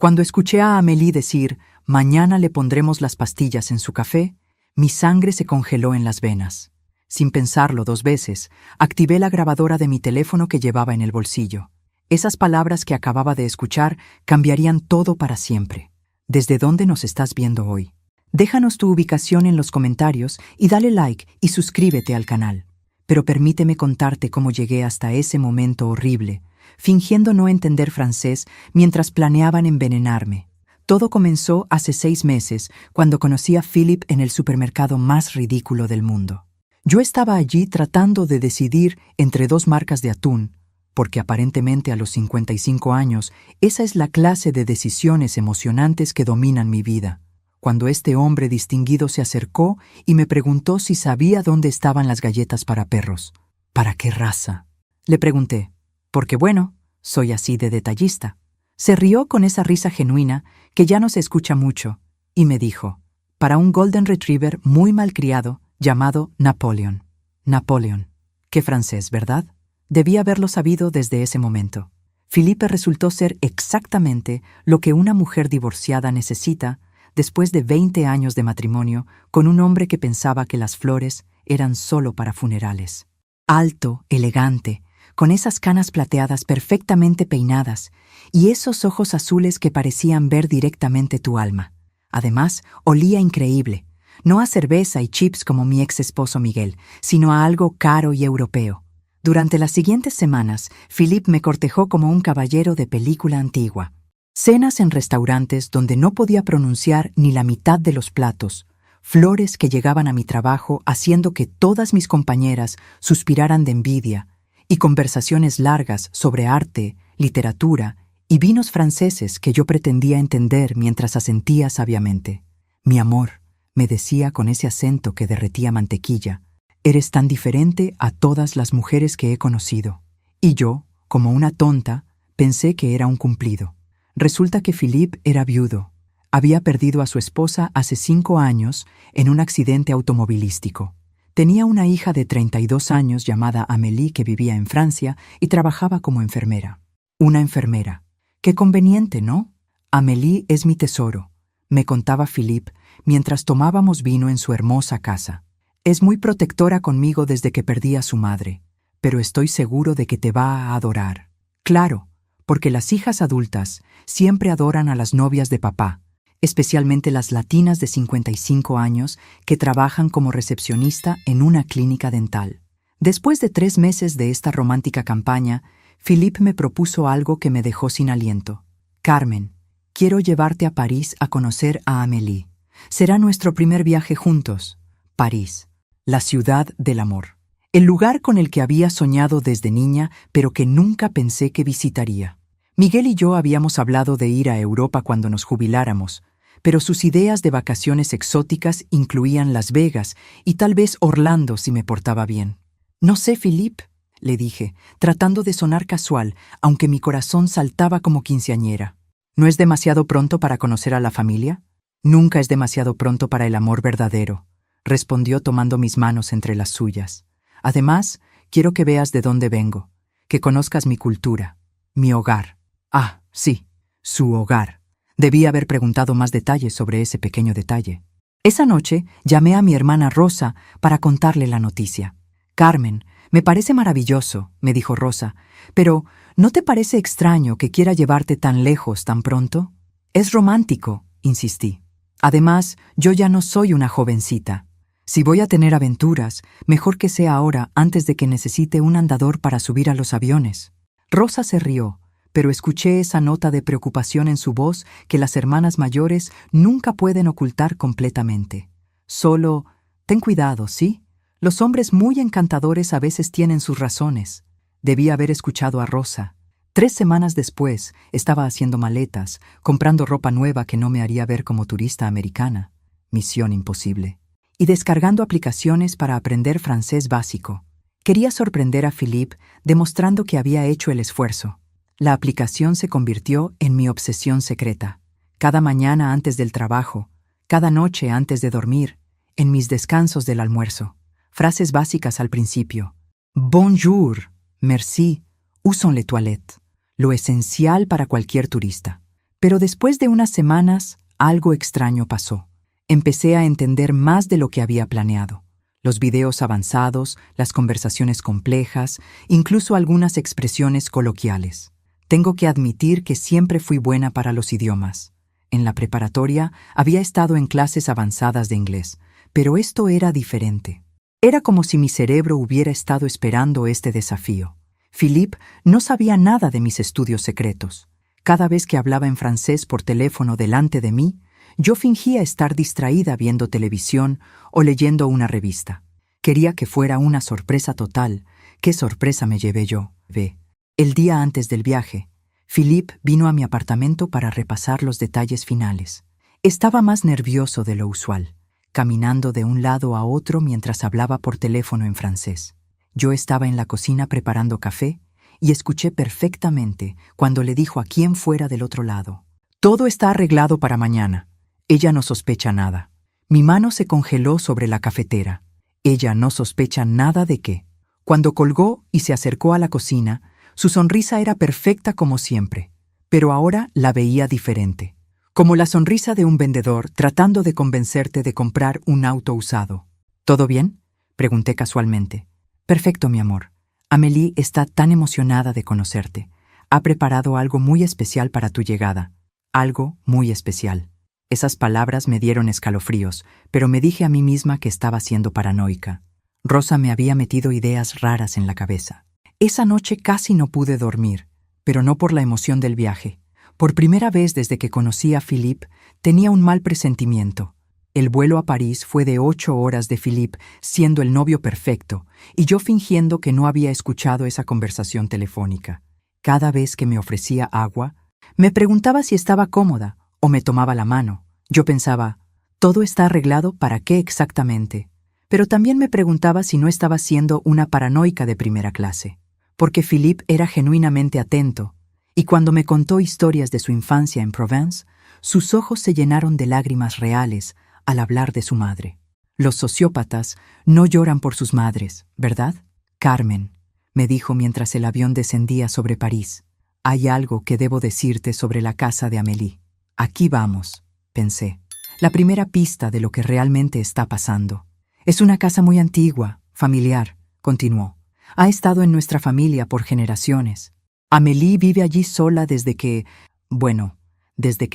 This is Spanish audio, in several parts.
Cuando escuché a Amélie decir, mañana le pondremos las pastillas en su café, mi sangre se congeló en las venas. Sin pensarlo 2 veces, activé la grabadora de mi teléfono que llevaba en el bolsillo. Esas palabras que acababa de escuchar cambiarían todo para siempre. ¿Desde dónde nos estás viendo hoy? Déjanos tu ubicación en los comentarios y dale like y suscríbete al canal. Pero permíteme contarte cómo llegué hasta ese momento horrible, fingiendo no entender francés mientras planeaban envenenarme. Todo comenzó hace 6 meses, cuando conocí a Philip en el supermercado más ridículo del mundo. Yo estaba allí tratando de decidir entre 2 marcas de atún, porque aparentemente a los 55 años esa es la clase de decisiones emocionantes que dominan mi vida, cuando este hombre distinguido se acercó y me preguntó si sabía dónde estaban las galletas para perros. ¿Para qué raza? Le pregunté, porque bueno, soy así de detallista. Se rió con esa risa genuina que ya no se escucha mucho, y me dijo, para un Golden Retriever muy malcriado llamado Napoleon. Napoleon. Qué francés, ¿verdad? Debí haberlo sabido desde ese momento. Philippe resultó ser exactamente lo que una mujer divorciada necesita después de 20 años de matrimonio con un hombre que pensaba que las flores eran solo para funerales. Alto, elegante, con esas canas plateadas perfectamente peinadas y esos ojos azules que parecían ver directamente tu alma. Además, olía increíble, no a cerveza y chips como mi ex esposo Miguel, sino a algo caro y europeo. Durante las siguientes semanas, Philippe me cortejó como un caballero de película antigua. Cenas en restaurantes donde no podía pronunciar ni la mitad de los platos, flores que llegaban a mi trabajo haciendo que todas mis compañeras suspiraran de envidia, y conversaciones largas sobre arte, literatura y vinos franceses que yo pretendía entender mientras asentía sabiamente. Mi amor, me decía con ese acento que derretía mantequilla, eres tan diferente a todas las mujeres que he conocido. Y yo, como una tonta, pensé que era un cumplido. Resulta que Philippe era viudo. Había perdido a su esposa hace 5 años en un accidente automovilístico. Tenía una hija de 32 años llamada Amélie que vivía en Francia y trabajaba como enfermera. Una enfermera. Qué conveniente, ¿no? Amélie es mi tesoro, me contaba Philippe mientras tomábamos vino en su hermosa casa. Es muy protectora conmigo desde que perdí a su madre, pero estoy seguro de que te va a adorar. Claro, porque las hijas adultas siempre adoran a las novias de papá, especialmente las latinas de 55 años que trabajan como recepcionista en una clínica dental. Después de 3 meses de esta romántica campaña, Philippe me propuso algo que me dejó sin aliento. Carmen, quiero llevarte a París a conocer a Amélie. Será nuestro primer viaje juntos. París, la ciudad del amor. El lugar con el que había soñado desde niña, pero que nunca pensé que visitaría. Miguel y yo habíamos hablado de ir a Europa cuando nos jubiláramos, pero sus ideas de vacaciones exóticas incluían Las Vegas y tal vez Orlando si me portaba bien. No sé, Philippe, le dije, tratando de sonar casual, aunque mi corazón saltaba como quinceañera. ¿No es demasiado pronto para conocer a la familia? Nunca es demasiado pronto para el amor verdadero, respondió tomando mis manos entre las suyas. Además, quiero que veas de dónde vengo, que conozcas mi cultura, mi hogar. Ah, sí, su hogar. Debí haber preguntado más detalles sobre ese pequeño detalle. Esa noche llamé a mi hermana Rosa para contarle la noticia. Carmen, me parece maravilloso, me dijo Rosa, pero ¿no te parece extraño que quiera llevarte tan lejos tan pronto? Es romántico, insistí. Además, yo ya no soy una jovencita. Si voy a tener aventuras, mejor que sea ahora antes de que necesite un andador para subir a los aviones. Rosa se rió, pero escuché esa nota de preocupación en su voz que las hermanas mayores nunca pueden ocultar completamente. Solo, ten cuidado, ¿sí? Los hombres muy encantadores a veces tienen sus razones. Debí haber escuchado a Rosa. 3 semanas después, estaba haciendo maletas, comprando ropa nueva que no me haría ver como turista americana. Misión imposible. Y descargando aplicaciones para aprender francés básico. Quería sorprender a Philippe demostrando que había hecho el esfuerzo. La aplicación se convirtió en mi obsesión secreta. Cada mañana antes del trabajo, cada noche antes de dormir, en mis descansos del almuerzo. Frases básicas al principio. Bonjour, merci, où sont les toilettes? Lo esencial para cualquier turista. Pero después de unas semanas, algo extraño pasó. Empecé a entender más de lo que había planeado. Los videos avanzados, las conversaciones complejas, incluso algunas expresiones coloquiales. Tengo que admitir que siempre fui buena para los idiomas. En la preparatoria había estado en clases avanzadas de inglés, pero esto era diferente. Era como si mi cerebro hubiera estado esperando este desafío. Philippe no sabía nada de mis estudios secretos. Cada vez que hablaba en francés por teléfono delante de mí, yo fingía estar distraída viendo televisión o leyendo una revista. Quería que fuera una sorpresa total. ¿Qué sorpresa me llevé yo? El día antes del viaje, Philippe vino a mi apartamento para repasar los detalles finales. Estaba más nervioso de lo usual, caminando de un lado a otro mientras hablaba por teléfono en francés. Yo estaba en la cocina preparando café y escuché perfectamente cuando le dijo a quien fuera del otro lado: «Todo está arreglado para mañana. Ella no sospecha nada». Mi mano se congeló sobre la cafetera. Ella no sospecha nada de qué. Cuando colgó y se acercó a la cocina, su sonrisa era perfecta como siempre, pero ahora la veía diferente. Como la sonrisa de un vendedor tratando de convencerte de comprar un auto usado. «¿Todo bien?», pregunté casualmente. «Perfecto, mi amor. Amélie está tan emocionada de conocerte. Ha preparado algo muy especial para tu llegada. Algo muy especial». Esas palabras me dieron escalofríos, pero me dije a mí misma que estaba siendo paranoica. Rosa me había metido ideas raras en la cabeza. Esa noche casi no pude dormir, pero no por la emoción del viaje. Por primera vez desde que conocí a Philippe, tenía un mal presentimiento. El vuelo a París fue de 8 horas de Philippe siendo el novio perfecto, y yo fingiendo que no había escuchado esa conversación telefónica. Cada vez que me ofrecía agua, me preguntaba si estaba cómoda o me tomaba la mano. Yo pensaba, ¿todo está arreglado para qué exactamente? Pero también me preguntaba si no estaba siendo una paranoica de primera clase, porque Philippe era genuinamente atento, y cuando me contó historias de su infancia en Provence, sus ojos se llenaron de lágrimas reales al hablar de su madre. Los sociópatas no lloran por sus madres, ¿verdad? «Carmen», me dijo mientras el avión descendía sobre París, «hay algo que debo decirte sobre la casa de Amélie». «Aquí vamos», pensé. La primera pista de lo que realmente está pasando. «Es una casa muy antigua, familiar», continuó. «Ha estado en nuestra familia por generaciones. Amélie vive allí sola desde que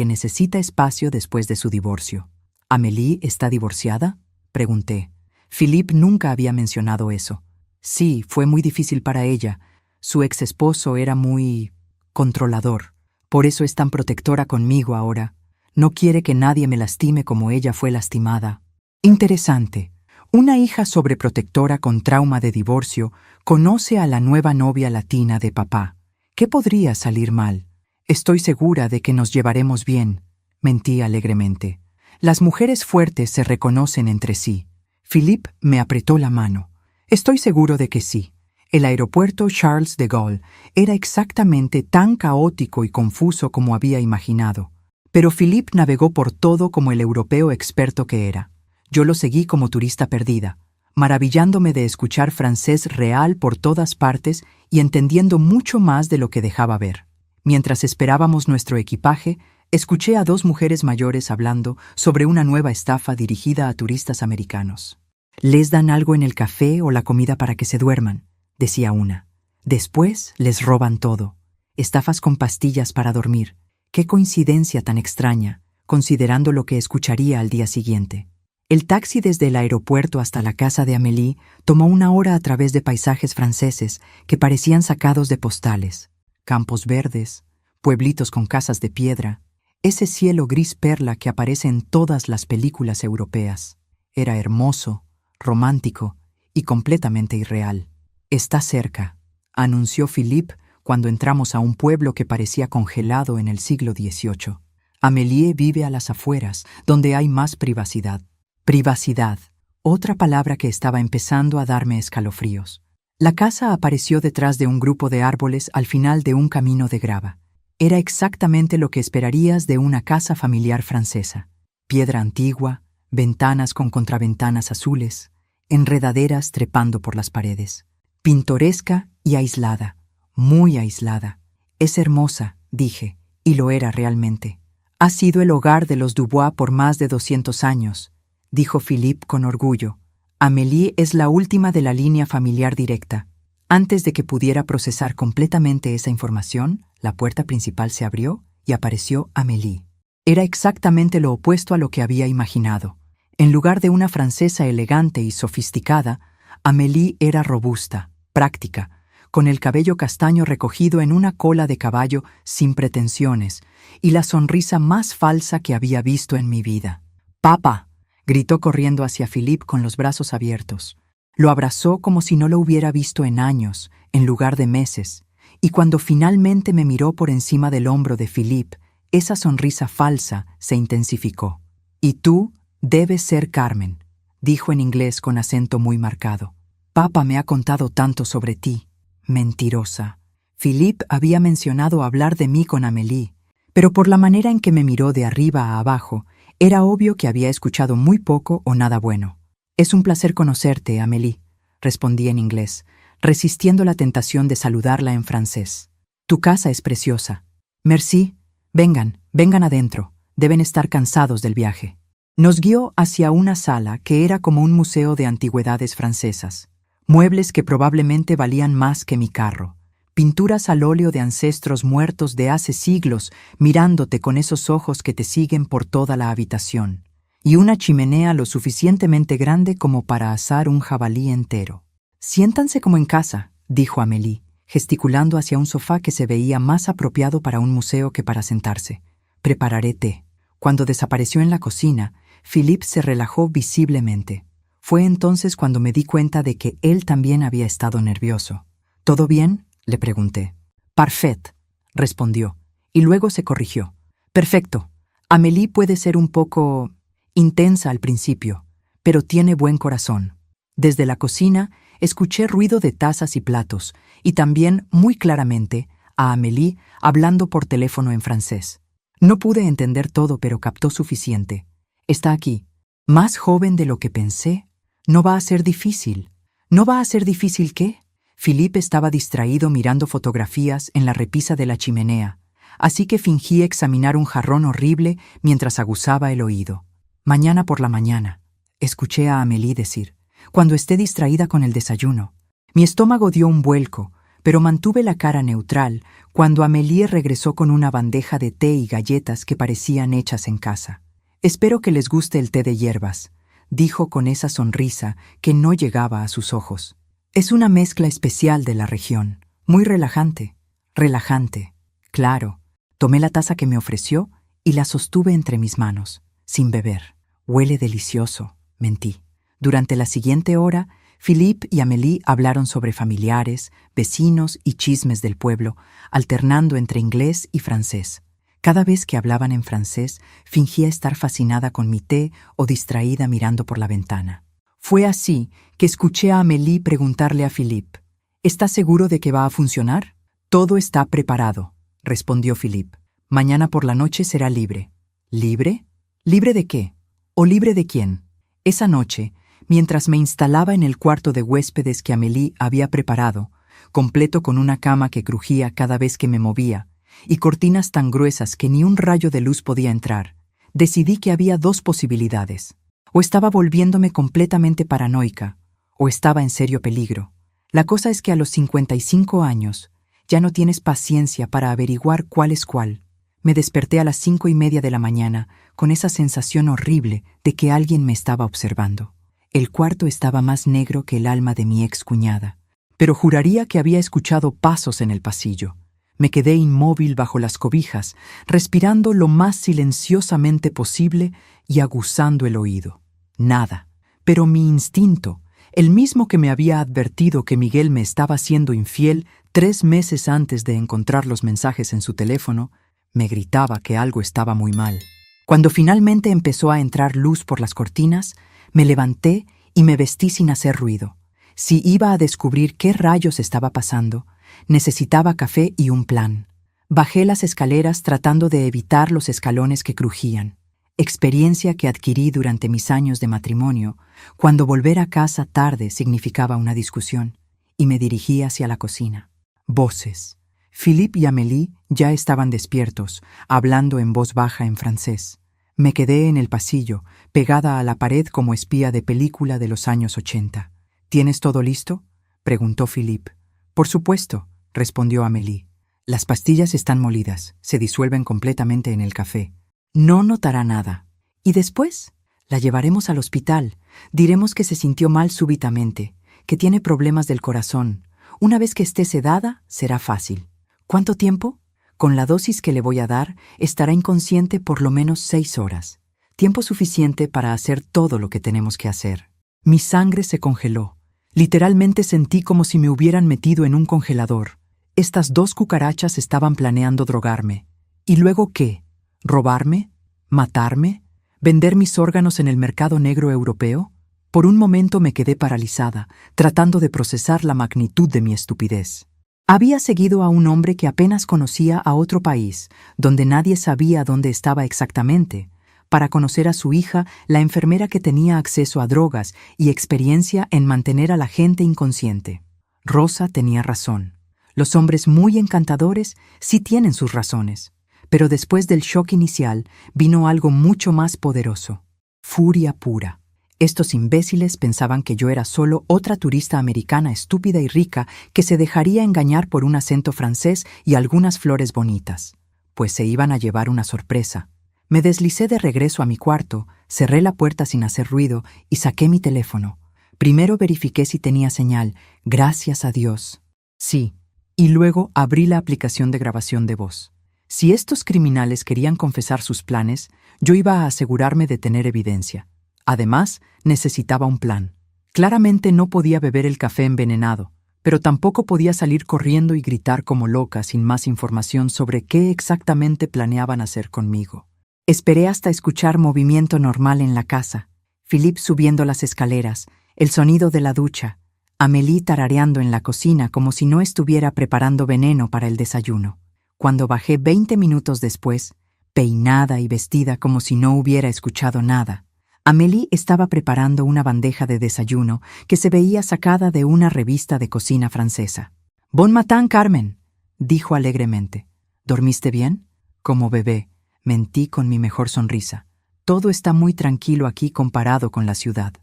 necesita espacio después de su divorcio». «¿Amélie está divorciada?», pregunté. Philippe nunca había mencionado eso. Sí, fue muy difícil para ella. Su ex esposo era muy controlador. Por eso es tan protectora conmigo ahora. No quiere que nadie me lastime como ella fue lastimada. Interesante. Una hija sobreprotectora con trauma de divorcio conoce a la nueva novia latina de papá. ¿Qué podría salir mal? «Estoy segura de que nos llevaremos bien», mentí alegremente. «Las mujeres fuertes se reconocen entre sí». Philippe me apretó la mano. «Estoy seguro de que sí». El aeropuerto Charles de Gaulle era exactamente tan caótico y confuso como había imaginado. Pero Philippe navegó por todo como el europeo experto que era. Yo lo seguí como turista perdida, maravillándome de escuchar francés real por todas partes y entendiendo mucho más de lo que dejaba ver. Mientras esperábamos nuestro equipaje, escuché a 2 mujeres mayores hablando sobre una nueva estafa dirigida a turistas americanos. «Les dan algo en el café o la comida para que se duerman», decía una. «Después les roban todo. Estafas con pastillas para dormir. Qué coincidencia tan extraña, considerando lo que escucharía al día siguiente». El taxi desde el aeropuerto hasta la casa de Amélie tomó 1 hora a través de paisajes franceses que parecían sacados de postales. Campos verdes, pueblitos con casas de piedra, ese cielo gris perla que aparece en todas las películas europeas. Era hermoso, romántico y completamente irreal. «Está cerca», anunció Philippe cuando entramos a un pueblo que parecía congelado en el siglo XVIII. «Amélie vive a las afueras, donde hay más privacidad». Privacidad, otra palabra que estaba empezando a darme escalofríos. La casa apareció detrás de un grupo de árboles al final de un camino de grava. Era exactamente lo que esperarías de una casa familiar francesa. Piedra antigua, ventanas con contraventanas azules, enredaderas trepando por las paredes. Pintoresca y aislada, muy aislada. «Es hermosa», dije, Y lo era realmente. Ha sido el hogar de los Dubois por más de 200 años, dijo Philippe con orgullo. Amélie es la última de la línea familiar directa. Antes de que pudiera procesar completamente esa información, la puerta principal se abrió y apareció Amélie. Era exactamente lo opuesto a lo que había imaginado. En lugar de una francesa elegante y sofisticada, Amélie era robusta, práctica, con el cabello castaño recogido en una cola de caballo sin pretensiones y la sonrisa más falsa que había visto en mi vida. «¡Papá!», gritó corriendo hacia Philippe con los brazos abiertos. Lo abrazó como si no lo hubiera visto en años, en lugar de meses, y cuando finalmente me miró por encima del hombro de Philippe, esa sonrisa falsa se intensificó. «Y tú debes ser Carmen», dijo en inglés con acento muy marcado. «Papá me ha contado tanto sobre ti». Mentirosa. Philippe había mencionado hablar de mí con Amélie, pero por la manera en que me miró de arriba a abajo, era obvio que había escuchado muy poco o nada bueno. «Es un placer conocerte, Amélie», respondí en inglés, resistiendo la tentación de saludarla en francés. «Tu casa es preciosa». «Merci. Vengan adentro. Deben estar cansados del viaje». Nos guió hacia una sala que era como un museo de antigüedades francesas. Muebles que probablemente valían más que mi carro. Pinturas al óleo de ancestros muertos de hace siglos mirándote con esos ojos que te siguen por toda la habitación. Y una chimenea lo suficientemente grande como para asar un jabalí entero. «Siéntanse como en casa», dijo Amélie, gesticulando hacia un sofá que se veía más apropiado para un museo que para sentarse. «Prepararé té». Cuando desapareció en la cocina, Philippe se relajó visiblemente. Fue entonces cuando me di cuenta de que él también había estado nervioso. «¿Todo bien?», le pregunté. «Parfait», respondió, y luego se corrigió. «Perfecto. Amélie puede ser un poco intensa al principio, pero tiene buen corazón». Desde la cocina escuché ruido de tazas y platos, y también, muy claramente, a Amélie hablando por teléfono en francés. No pude entender todo, pero captó suficiente. «Está aquí. Más joven de lo que pensé. No va a ser difícil». «¿No va a ser difícil qué?». Philippe estaba distraído mirando fotografías en la repisa de la chimenea, así que fingí examinar un jarrón horrible mientras aguzaba el oído. «Mañana por la mañana», escuché a Amélie decir, «cuando esté distraída con el desayuno». Mi estómago dio un vuelco, pero mantuve la cara neutral cuando Amélie regresó con una bandeja de té y galletas que parecían hechas en casa. «Espero que les guste el té de hierbas», dijo con esa sonrisa que no llegaba a sus ojos. «Es una mezcla especial de la región, muy relajante». «Relajante, claro». Tomé la taza que me ofreció y la sostuve entre mis manos, sin beber. «Huele delicioso», mentí. Durante la siguiente hora, Philippe y Amélie hablaron sobre familiares, vecinos y chismes del pueblo, alternando entre inglés y francés. Cada vez que hablaban en francés, fingía estar fascinada con mi té o distraída mirando por la ventana. Fue así que escuché a Amélie preguntarle a Philippe, «¿Estás seguro de que va a funcionar?». «Todo está preparado», respondió Philippe. «Mañana por la noche será libre». «¿Libre? ¿Libre de qué? ¿O libre de quién?». Esa noche, mientras me instalaba en el cuarto de huéspedes que Amélie había preparado, completo con una cama que crujía cada vez que me movía, y cortinas tan gruesas que ni un rayo de luz podía entrar, decidí que había dos posibilidades. O estaba volviéndome completamente paranoica, o estaba en serio peligro. La cosa es que a los 55 años ya no tienes paciencia para averiguar cuál es cuál. Me desperté a las 5:30 de la mañana con esa sensación horrible de que alguien me estaba observando. El cuarto estaba más negro que el alma de mi excuñada, pero juraría que había escuchado pasos en el pasillo. Me quedé inmóvil bajo las cobijas, respirando lo más silenciosamente posible y aguzando el oído. Nada. Pero mi instinto, el mismo que me había advertido que Miguel me estaba siendo infiel 3 meses antes de encontrar los mensajes en su teléfono, me gritaba que algo estaba muy mal. Cuando finalmente empezó a entrar luz por las cortinas, me levanté y me vestí sin hacer ruido. Si iba a descubrir qué rayos estaba pasando, necesitaba café y un plan. Bajé las escaleras tratando de evitar los escalones que crujían, experiencia que adquirí durante mis años de matrimonio, cuando volver a casa tarde significaba una discusión, y me dirigí hacia la cocina. Voces. Philippe y Amélie ya estaban despiertos, hablando en voz baja en francés. Me quedé en el pasillo, pegada a la pared como espía de película de los años 80. ¿Tienes todo listo?, preguntó Philippe. Por supuesto, respondió Amélie. Las pastillas están molidas, se disuelven completamente en el café. No notará nada. ¿Y después? La llevaremos al hospital. Diremos que se sintió mal súbitamente, que tiene problemas del corazón. Una vez que esté sedada, será fácil. ¿Cuánto tiempo? Con la dosis que le voy a dar, estará inconsciente por lo menos 6 horas. Tiempo suficiente para hacer todo lo que tenemos que hacer. Mi sangre se congeló. Literalmente sentí como si me hubieran metido en un congelador. Estas 2 cucarachas estaban planeando drogarme. ¿Y luego qué? ¿Robarme? ¿Matarme? ¿Vender mis órganos en el mercado negro europeo? Por un momento me quedé paralizada, tratando de procesar la magnitud de mi estupidez. Había seguido a un hombre que apenas conocía a otro país, donde nadie sabía dónde estaba exactamente, para conocer a su hija, la enfermera que tenía acceso a drogas y experiencia en mantener a la gente inconsciente. Rosa tenía razón. Los hombres muy encantadores sí tienen sus razones, pero después del shock inicial vino algo mucho más poderoso: furia pura. Estos imbéciles pensaban que yo era solo otra turista americana estúpida y rica que se dejaría engañar por un acento francés y algunas flores bonitas, pues se iban a llevar una sorpresa. Me deslicé de regreso a mi cuarto, cerré la puerta sin hacer ruido y saqué mi teléfono. Primero verifiqué si tenía señal, gracias a Dios. Sí, y luego abrí la aplicación de grabación de voz. Si estos criminales querían confesar sus planes, yo iba a asegurarme de tener evidencia. Además, necesitaba un plan. Claramente no podía beber el café envenenado, pero tampoco podía salir corriendo y gritar como loca sin más información sobre qué exactamente planeaban hacer conmigo. Esperé hasta escuchar movimiento normal en la casa. Philippe subiendo las escaleras, el sonido de la ducha, Amélie tarareando en la cocina como si no estuviera preparando veneno para el desayuno. Cuando bajé 20 minutos después, peinada y vestida como si no hubiera escuchado nada, Amélie estaba preparando una bandeja de desayuno que se veía sacada de una revista de cocina francesa. «Bon matin, Carmen», dijo alegremente. «¿Dormiste bien?» Como bebé, mentí con mi mejor sonrisa. Todo está muy tranquilo aquí comparado con la ciudad.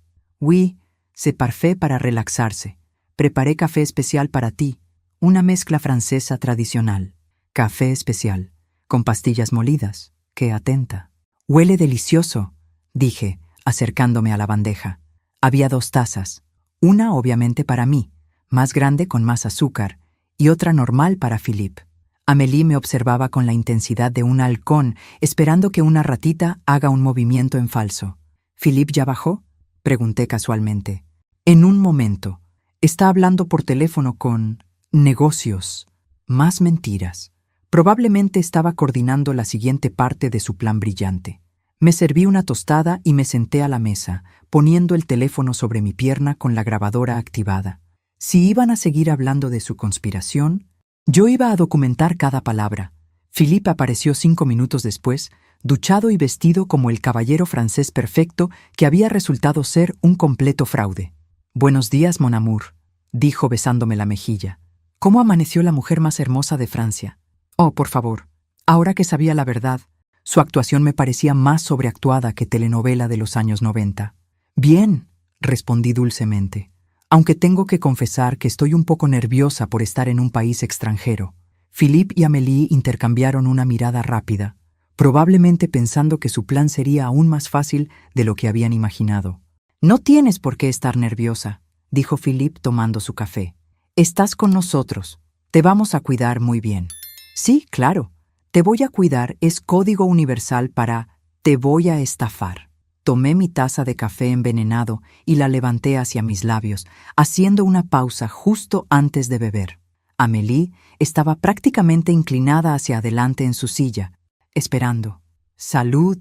«Oui, c'est parfait para relaxarse. Preparé café especial para ti, una mezcla francesa tradicional. Café especial, con pastillas molidas. ¡Qué atenta! Huele delicioso», dije, acercándome a la bandeja. Había 2 tazas, una obviamente para mí, más grande con más azúcar, y otra normal para Philippe. Amélie me observaba con la intensidad de un halcón, esperando que una ratita haga un movimiento en falso. «¿Philippe ya bajó?», pregunté casualmente. «En un momento. Está hablando por teléfono con negocios». Más mentiras. Probablemente estaba coordinando la siguiente parte de su plan brillante. Me serví una tostada y me senté a la mesa, poniendo el teléfono sobre mi pierna con la grabadora activada. Si iban a seguir hablando de su conspiración, yo iba a documentar cada palabra. Philippe apareció 5 minutos después, duchado y vestido como el caballero francés perfecto que había resultado ser un completo fraude. «Buenos días, mon amour», dijo besándome la mejilla. «¿Cómo amaneció la mujer más hermosa de Francia?» Oh, por favor. Ahora que sabía la verdad, su actuación me parecía más sobreactuada que telenovela de los años 90. «Bien», respondí dulcemente, aunque tengo que confesar que estoy un poco nerviosa por estar en un país extranjero. Philippe y Amélie intercambiaron una mirada rápida, probablemente pensando que su plan sería aún más fácil de lo que habían imaginado. «No tienes por qué estar nerviosa», dijo Philippe tomando su café. «Estás con nosotros. Te vamos a cuidar muy bien». «Sí, claro. Te voy a cuidar es código universal para te voy a estafar». Tomé mi taza de café envenenado y la levanté hacia mis labios, haciendo una pausa justo antes de beber. Amélie estaba prácticamente inclinada hacia adelante en su silla, esperando. «Salud»,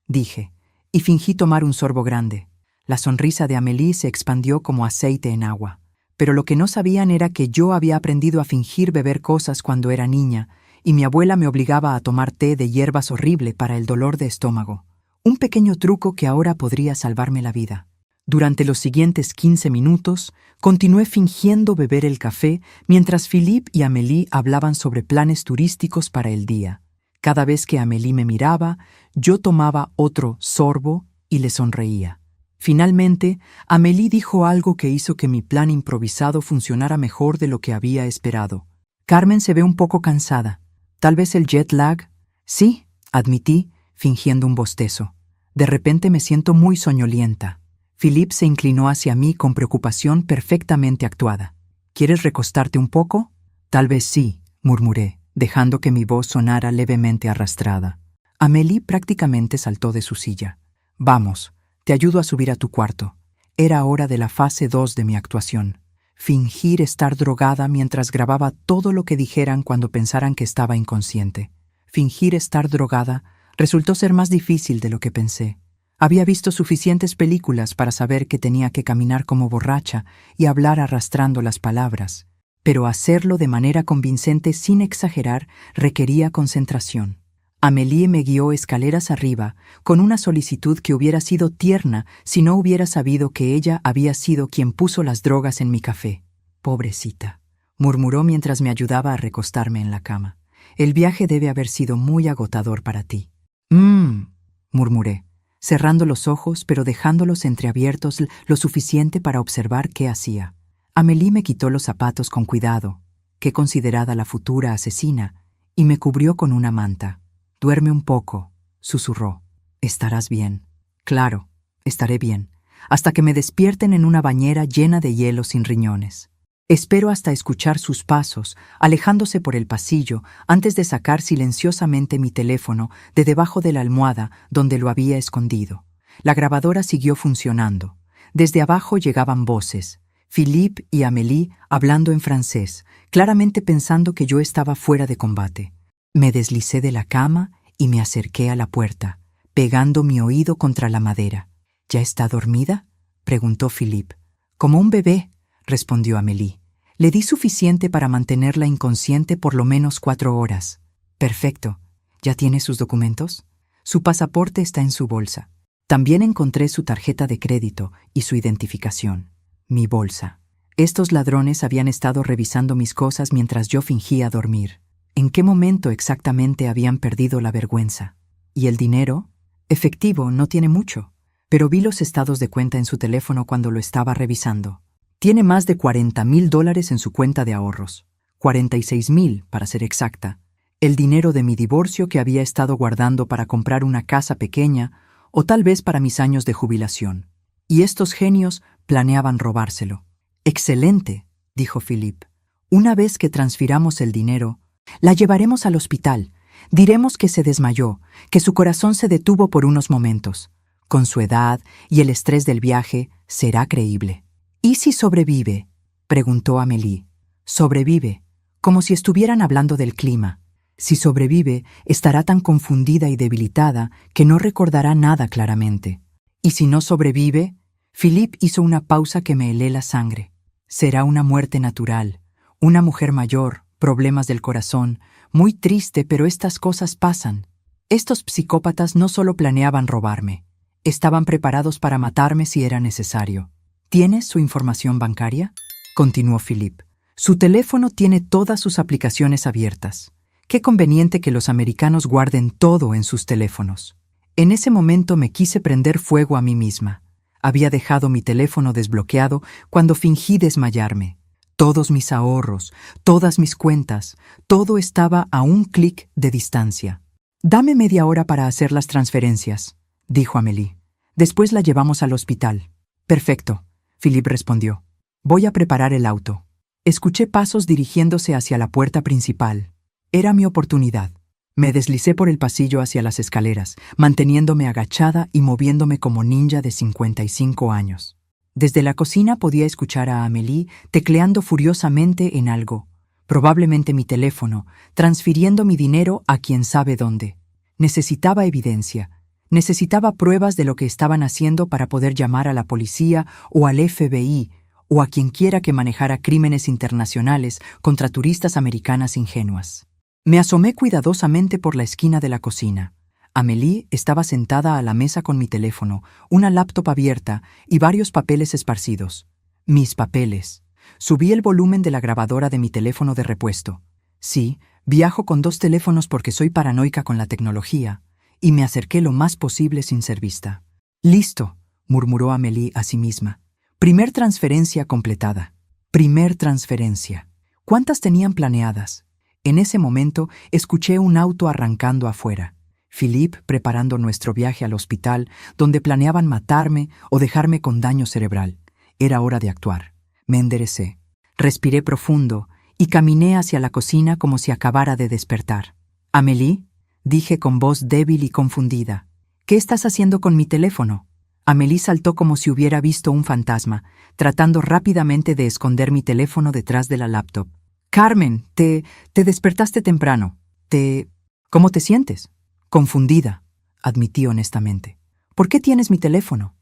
dije, y fingí tomar un sorbo grande. La sonrisa de Amélie se expandió como aceite en agua. Pero lo que no sabían era que yo había aprendido a fingir beber cosas cuando era niña, y mi abuela me obligaba a tomar té de hierbas horrible para el dolor de estómago. Un pequeño truco que ahora podría salvarme la vida. Durante los siguientes 15 minutos, continué fingiendo beber el café mientras Philippe y Amélie hablaban sobre planes turísticos para el día. Cada vez que Amélie me miraba, yo tomaba otro sorbo y le sonreía. Finalmente, Amélie dijo algo que hizo que mi plan improvisado funcionara mejor de lo que había esperado. Carmen se ve un poco cansada. ¿Tal vez el jet lag? Sí, admití, fingiendo un bostezo. De repente me siento muy soñolienta. Philippe se inclinó hacia mí con preocupación perfectamente actuada. ¿Quieres recostarte un poco? Tal vez sí, murmuré, dejando que mi voz sonara levemente arrastrada. Amélie prácticamente saltó de su silla. Vamos, te ayudo a subir a tu cuarto. Era hora de la fase 2 de mi actuación. Fingir estar drogada mientras grababa todo lo que dijeran cuando pensaran que estaba inconsciente. Fingir estar drogada resultó ser más difícil de lo que pensé. Había visto suficientes películas para saber que tenía que caminar como borracha y hablar arrastrando las palabras, pero hacerlo de manera convincente sin exagerar requería concentración. Amélie me guió escaleras arriba con una solicitud que hubiera sido tierna si no hubiera sabido que ella había sido quien puso las drogas en mi café. Pobrecita, murmuró mientras me ayudaba a recostarme en la cama. El viaje debe haber sido muy agotador para ti. Murmuré, cerrando los ojos pero dejándolos entreabiertos lo suficiente para observar qué hacía. Amélie me quitó los zapatos con cuidado, qué considerada la futura asesina, y me cubrió con una manta. Duerme un poco, susurró. Estarás bien. Claro, estaré bien, hasta que me despierten en una bañera llena de hielo sin riñones. Espero hasta escuchar sus pasos, alejándose por el pasillo, antes de sacar silenciosamente mi teléfono de debajo de la almohada donde lo había escondido. La grabadora siguió funcionando. Desde abajo llegaban voces. Philippe y Amélie hablando en francés, claramente pensando que yo estaba fuera de combate. Me deslicé de la cama y me acerqué a la puerta, pegando mi oído contra la madera. ¿Ya está dormida?, preguntó Philippe. Como un bebé, respondió Amélie. Le di suficiente para mantenerla inconsciente por lo menos 4 horas. Perfecto. ¿Ya tiene sus documentos? Su pasaporte está en su bolsa. También encontré su tarjeta de crédito y su identificación. Mi bolsa. Estos ladrones habían estado revisando mis cosas mientras yo fingía dormir. ¿En qué momento exactamente habían perdido la vergüenza? ¿Y el dinero? Efectivo, no tiene mucho, pero vi los estados de cuenta en su teléfono cuando lo estaba revisando. Tiene más de $40,000 en su cuenta de ahorros. 46,000, para ser exacta. El dinero de mi divorcio que había estado guardando para comprar una casa pequeña o tal vez para mis años de jubilación. Y estos genios planeaban robárselo. «Excelente», dijo Philippe. «Una vez que transfiramos el dinero, la llevaremos al hospital. Diremos que se desmayó, que su corazón se detuvo por unos momentos. Con su edad y el estrés del viaje, será creíble». «¿Y si sobrevive?», preguntó Amélie. «Sobrevive, como si estuvieran hablando del clima. Si sobrevive, estará tan confundida y debilitada que no recordará nada claramente. ¿Y si no sobrevive?». Philippe hizo una pausa que me helé la sangre. «Será una muerte natural. Una mujer mayor, problemas del corazón, muy triste, pero estas cosas pasan. Estos psicópatas no solo planeaban robarme, estaban preparados para matarme si era necesario». «¿Tienes su información bancaria?», continuó Philippe. «Su teléfono tiene todas sus aplicaciones abiertas. Qué conveniente que los americanos guarden todo en sus teléfonos». En ese momento me quise prender fuego a mí misma. Había dejado mi teléfono desbloqueado cuando fingí desmayarme. Todos mis ahorros, todas mis cuentas, todo estaba a un clic de distancia. «Dame media hora para hacer las transferencias», dijo Amélie. «Después la llevamos al hospital». «Perfecto», Philippe respondió. «Voy a preparar el auto». Escuché pasos dirigiéndose hacia la puerta principal. Era mi oportunidad. Me deslicé por el pasillo hacia las escaleras, manteniéndome agachada y moviéndome como ninja de 55 años. Desde la cocina podía escuchar a Amélie tecleando furiosamente en algo, probablemente mi teléfono, transfiriendo mi dinero a quién sabe dónde. Necesitaba evidencia. Necesitaba pruebas de lo que estaban haciendo para poder llamar a la policía o al FBI o a quienquiera que manejara crímenes internacionales contra turistas americanas ingenuas. Me asomé cuidadosamente por la esquina de la cocina. Amélie estaba sentada a la mesa con mi teléfono, una laptop abierta y varios papeles esparcidos. Mis papeles. Subí el volumen de la grabadora de mi teléfono de repuesto. Sí, viajo con 2 teléfonos porque soy paranoica con la tecnología, y me acerqué lo más posible sin ser vista. «Listo», murmuró Amélie a sí misma. «Primer transferencia completada. Primer transferencia». ¿Cuántas tenían planeadas? En ese momento escuché un auto arrancando afuera. Philippe preparando nuestro viaje al hospital, donde planeaban matarme o dejarme con daño cerebral. Era hora de actuar. Me enderecé. Respiré profundo y caminé hacia la cocina como si acabara de despertar. «Amélie», dije con voz débil y confundida, «¿qué estás haciendo con mi teléfono?» Amélie saltó como si hubiera visto un fantasma, tratando rápidamente de esconder mi teléfono detrás de la laptop. «Carmen, te despertaste temprano. ¿Cómo te sientes?» «Confundida», admití honestamente. «¿Por qué tienes mi teléfono?»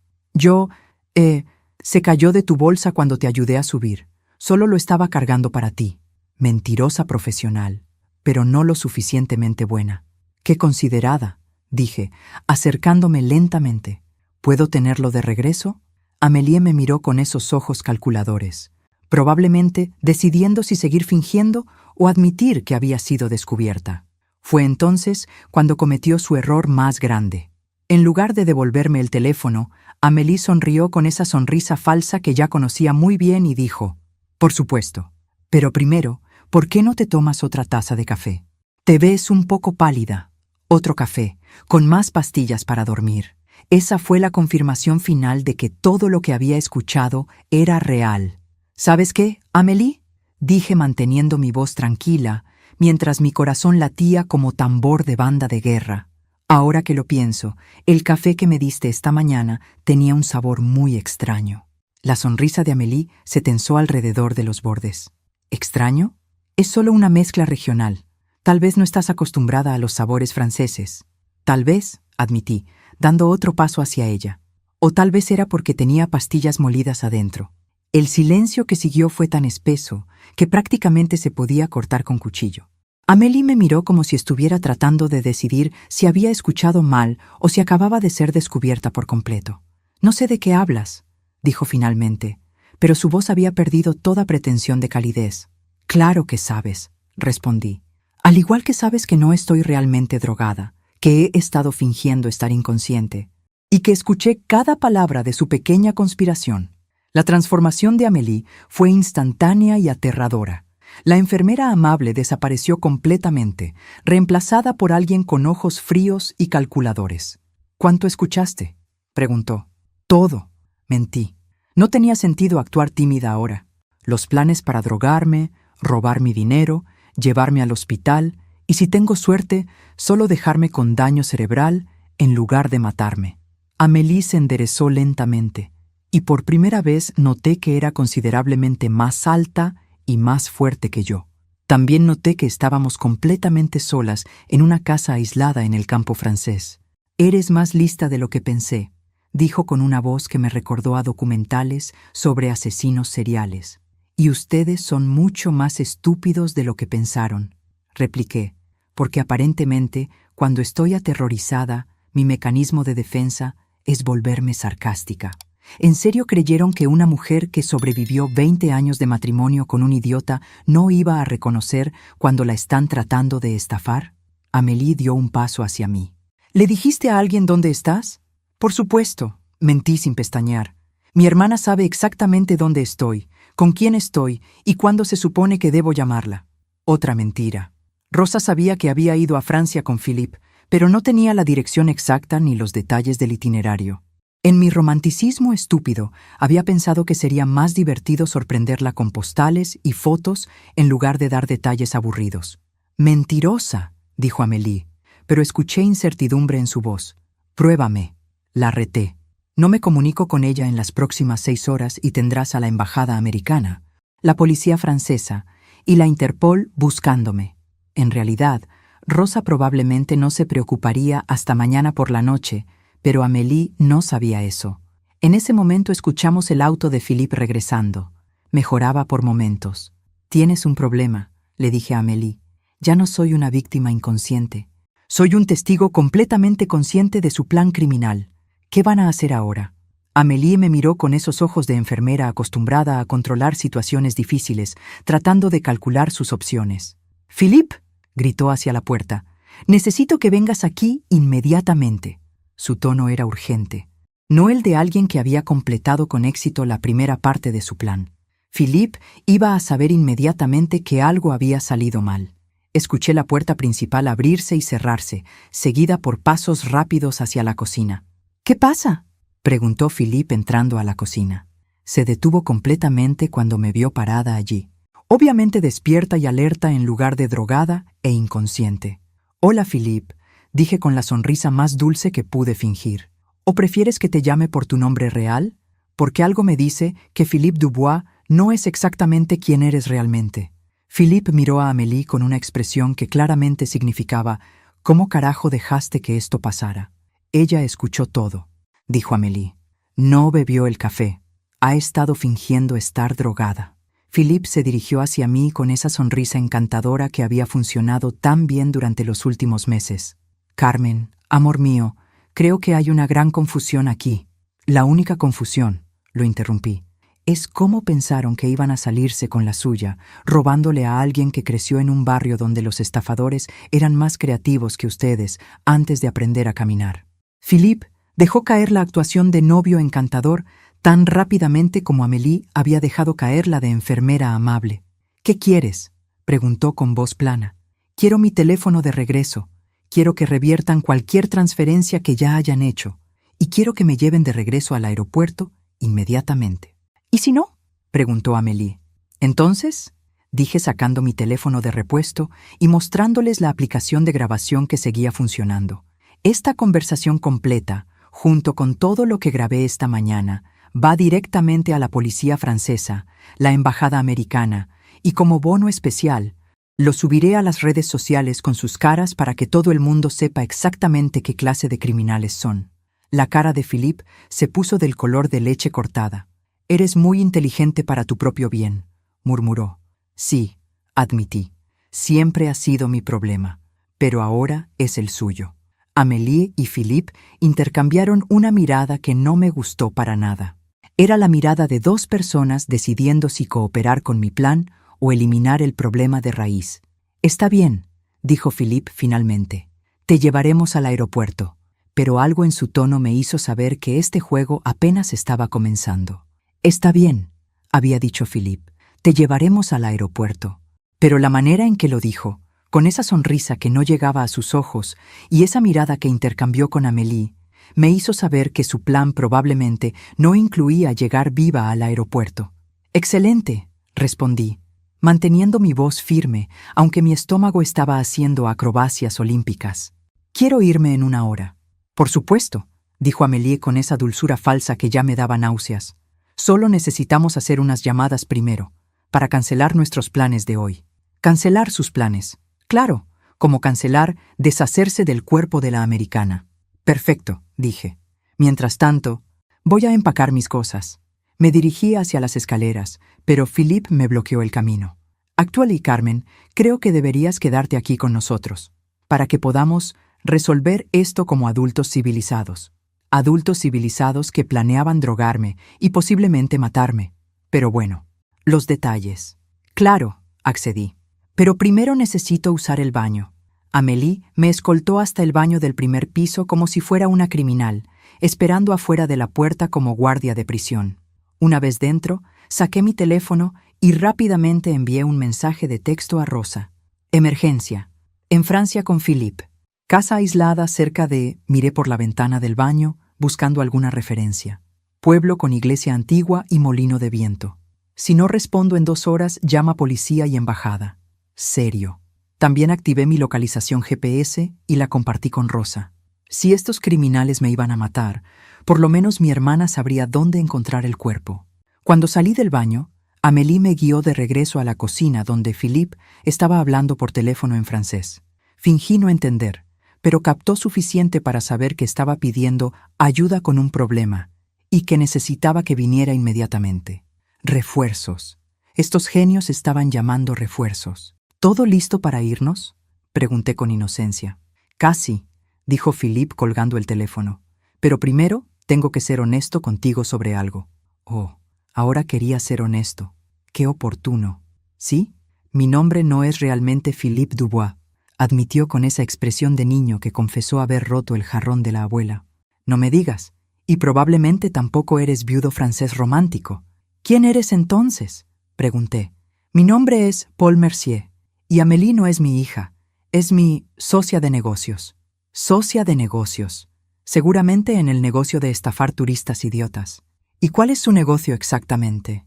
Se cayó de tu bolsa cuando te ayudé a subir. Solo lo estaba cargando para ti». Mentirosa profesional, pero no lo suficientemente buena. «Qué considerada», dije, acercándome lentamente. «¿Puedo tenerlo de regreso?» Amélie me miró con esos ojos calculadores, probablemente decidiendo si seguir fingiendo o admitir que había sido descubierta. Fue entonces cuando cometió su error más grande. En lugar de devolverme el teléfono, Amélie sonrió con esa sonrisa falsa que ya conocía muy bien y dijo: «Por supuesto. Pero primero, ¿por qué no te tomas otra taza de café? Te ves un poco pálida». Otro café, con más pastillas para dormir. Esa fue la confirmación final de que todo lo que había escuchado era real. «¿Sabes qué, Amélie?», dije manteniendo mi voz tranquila, mientras mi corazón latía como tambor de banda de guerra. «Ahora que lo pienso, el café que me diste esta mañana tenía un sabor muy extraño». La sonrisa de Amélie se tensó alrededor de los bordes. «¿Extraño? Es solo una mezcla regional. Tal vez no estás acostumbrada a los sabores franceses». «Tal vez», admití, dando otro paso hacia ella. «O tal vez era porque tenía pastillas molidas adentro». El silencio que siguió fue tan espeso que prácticamente se podía cortar con cuchillo. Amélie me miró como si estuviera tratando de decidir si había escuchado mal o si acababa de ser descubierta por completo. «No sé de qué hablas», dijo finalmente, pero su voz había perdido toda pretensión de calidez. «Claro que sabes», respondí. «Al igual que sabes que no estoy realmente drogada, que he estado fingiendo estar inconsciente, y que escuché cada palabra de su pequeña conspiración». La transformación de Amélie fue instantánea y aterradora. La enfermera amable desapareció completamente, reemplazada por alguien con ojos fríos y calculadores. «¿Cuánto escuchaste?», preguntó. «Todo», mentí. No tenía sentido actuar tímida ahora. Los planes para drogarme, robar mi dinero, llevarme al hospital y, si tengo suerte, solo dejarme con daño cerebral en lugar de matarme. Amélie se enderezó lentamente, y por primera vez noté que era considerablemente más alta y más fuerte que yo. También noté que estábamos completamente solas en una casa aislada en el campo francés. «Eres más lista de lo que pensé», dijo con una voz que me recordó a documentales sobre asesinos seriales. «Y ustedes son mucho más estúpidos de lo que pensaron», repliqué, porque aparentemente, cuando estoy aterrorizada, mi mecanismo de defensa es volverme sarcástica. ¿En serio creyeron que una mujer que sobrevivió 20 años de matrimonio con un idiota no iba a reconocer cuando la están tratando de estafar? Amélie dio un paso hacia mí. «¿Le dijiste a alguien dónde estás?» «Por supuesto», mentí sin pestañear. «Mi hermana sabe exactamente dónde estoy, con quién estoy y cuándo se supone que debo llamarla». Otra mentira. Rosa sabía que había ido a Francia con Philippe, pero no tenía la dirección exacta ni los detalles del itinerario. En mi romanticismo estúpido, había pensado que sería más divertido sorprenderla con postales y fotos en lugar de dar detalles aburridos. «Mentirosa», dijo Amélie, pero escuché incertidumbre en su voz. «Pruébame», la reté. «No me comunico con ella en las próximas 6 horas y tendrás a la embajada americana, la policía francesa y la Interpol buscándome. En realidad, Rosa probablemente no se preocuparía hasta mañana por la noche, pero Amélie no sabía eso. En ese momento escuchamos el auto de Philippe regresando. Mejoraba por momentos. «Tienes un problema», le dije a Amélie. «Ya no soy una víctima inconsciente. Soy un testigo completamente consciente de su plan criminal. ¿Qué van a hacer ahora? Amélie me miró con esos ojos de enfermera acostumbrada a controlar situaciones difíciles, tratando de calcular sus opciones. «Philippe», gritó hacia la puerta, «necesito que vengas aquí inmediatamente». Su tono era urgente, no el de alguien que había completado con éxito la primera parte de su plan. Philippe iba a saber inmediatamente que algo había salido mal. Escuché la puerta principal abrirse y cerrarse, seguida por pasos rápidos hacia la cocina. «¿Qué pasa?», preguntó Philippe entrando a la cocina. Se detuvo completamente cuando me vio parada allí, obviamente despierta y alerta en lugar de drogada e inconsciente. «Hola, Philippe», dije con la sonrisa más dulce que pude fingir. «¿O prefieres que te llame por tu nombre real? Porque algo me dice que Philippe Dubois no es exactamente quien eres realmente». Philippe miró a Amélie con una expresión que claramente significaba «¿Cómo carajo dejaste que esto pasara?». «Ella escuchó todo», dijo Amélie. «No bebió el café. Ha estado fingiendo estar drogada». Philippe se dirigió hacia mí con esa sonrisa encantadora que había funcionado tan bien durante los últimos meses. «Carmen, amor mío, creo que hay una gran confusión aquí». «La única confusión», lo interrumpí, «es cómo pensaron que iban a salirse con la suya, robándole a alguien que creció en un barrio donde los estafadores eran más creativos que ustedes antes de aprender a caminar». Philippe dejó caer la actuación de novio encantador tan rápidamente como Amélie había dejado caer la de enfermera amable. «¿Qué quieres?», preguntó con voz plana. «Quiero mi teléfono de regreso. Quiero que reviertan cualquier transferencia que ya hayan hecho. Y quiero que me lleven de regreso al aeropuerto inmediatamente». «¿Y si no?», preguntó Amélie. «Entonces», dije sacando mi teléfono de repuesto y mostrándoles la aplicación de grabación que seguía funcionando. «Esta conversación completa, junto con todo lo que grabé esta mañana, va directamente a la policía francesa, la embajada americana, y como bono especial, lo subiré a las redes sociales con sus caras para que todo el mundo sepa exactamente qué clase de criminales son». La cara de Philippe se puso del color de leche cortada. «Eres muy inteligente para tu propio bien», murmuró. «Sí», admití. «Siempre ha sido mi problema, pero ahora es el suyo». Amélie y Philippe intercambiaron una mirada que no me gustó para nada. Era la mirada de dos personas decidiendo si cooperar con mi plan o eliminar el problema de raíz. «Está bien», dijo Philippe finalmente. «Te llevaremos al aeropuerto». Pero algo en su tono me hizo saber que este juego apenas estaba comenzando. «Está bien», había dicho Philippe. «Te llevaremos al aeropuerto». Pero la manera en que lo dijo, con esa sonrisa que no llegaba a sus ojos y esa mirada que intercambió con Amélie, me hizo saber que su plan probablemente no incluía llegar viva al aeropuerto. «Excelente», respondí, manteniendo mi voz firme, aunque mi estómago estaba haciendo acrobacias olímpicas. «Quiero irme en una hora». «Por supuesto», dijo Amélie con esa dulzura falsa que ya me daba náuseas. «Solo necesitamos hacer unas llamadas primero, para cancelar nuestros planes de hoy». «Cancelar sus planes». «Claro, como cancelar, deshacerse del cuerpo de la americana». «Perfecto», dije. «Mientras tanto, voy a empacar mis cosas». Me dirigí hacia las escaleras, pero Philippe me bloqueó el camino. «Actually, Carmen, creo que deberías quedarte aquí con nosotros, para que podamos resolver esto como adultos civilizados». Adultos civilizados que planeaban drogarme y posiblemente matarme. Pero bueno, los detalles. «Claro», accedí. «Pero primero necesito usar el baño». Amélie me escoltó hasta el baño del primer piso como si fuera una criminal, esperando afuera de la puerta como guardia de prisión. Una vez dentro, saqué mi teléfono y rápidamente envié un mensaje de texto a Rosa. «Emergencia. En Francia con Philippe. Casa aislada cerca de...». Miré por la ventana del baño, buscando alguna referencia. «Pueblo con iglesia antigua y molino de viento. Si no respondo en 2 horas, llama policía y embajada». Serio. También activé mi localización GPS y la compartí con Rosa. Si estos criminales me iban a matar, por lo menos mi hermana sabría dónde encontrar el cuerpo. Cuando salí del baño, Amélie me guió de regreso a la cocina donde Philippe estaba hablando por teléfono en francés. Fingí no entender, pero captó suficiente para saber que estaba pidiendo ayuda con un problema y que necesitaba que viniera inmediatamente. Refuerzos. Estos genios estaban llamando refuerzos. «¿Todo listo para irnos?», pregunté con inocencia. Casi, dijo Philippe colgando el teléfono. Pero primero tengo que ser honesto contigo sobre algo. Oh, ahora quería ser honesto. Qué oportuno. ¿Sí? Mi nombre no es realmente Philippe Dubois, admitió con esa expresión de niño que confesó haber roto el jarrón de la abuela. No me digas. Y probablemente tampoco eres viudo francés romántico. ¿Quién eres entonces?, pregunté. Mi nombre es Paul Mercier, y Amélie no es mi hija, es mi socia de negocios. Socia de negocios. Seguramente en el negocio de estafar turistas idiotas. ¿Y cuál es su negocio exactamente?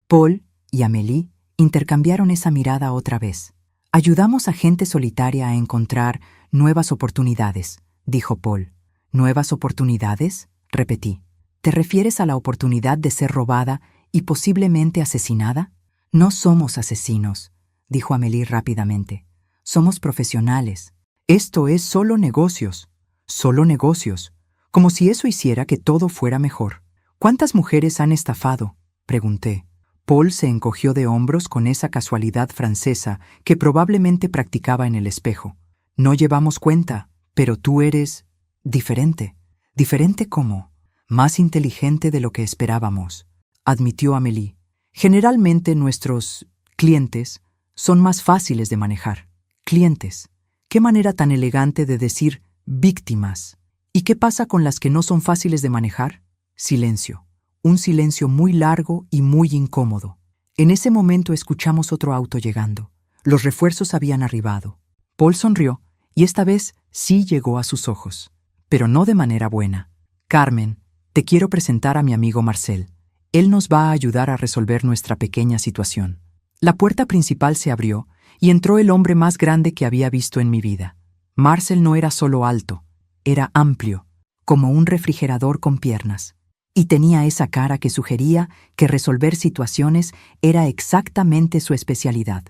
Paul y Amélie intercambiaron esa mirada otra vez. Ayudamos a gente solitaria a encontrar nuevas oportunidades, dijo Paul. ¿Nuevas oportunidades?, repetí. ¿Te refieres a la oportunidad de ser robada y posiblemente asesinada? No somos asesinos, dijo Amélie rápidamente. Somos profesionales. Esto es solo negocios. Solo negocios. Como si eso hiciera que todo fuera mejor. ¿Cuántas mujeres han estafado?, pregunté. Paul se encogió de hombros con esa casualidad francesa que probablemente practicaba en el espejo. No llevamos cuenta, pero tú eres diferente. ¿Diferente cómo? Más inteligente de lo que esperábamos, admitió Amélie. Generalmente nuestros clientes son más fáciles de manejar. Clientes. ¿Qué manera tan elegante de decir víctimas? ¿Y qué pasa con las que no son fáciles de manejar? Silencio. Un silencio muy largo y muy incómodo. En ese momento escuchamos otro auto llegando. Los refuerzos habían arribado. Paul sonrió y esta vez sí llegó a sus ojos, pero no de manera buena. Carmen, te quiero presentar a mi amigo Marcel. Él nos va a ayudar a resolver nuestra pequeña situación. La puerta principal se abrió y entró el hombre más grande que había visto en mi vida. Marcel no era solo alto, era amplio, como un refrigerador con piernas. Y tenía esa cara que sugería que resolver situaciones era exactamente su especialidad.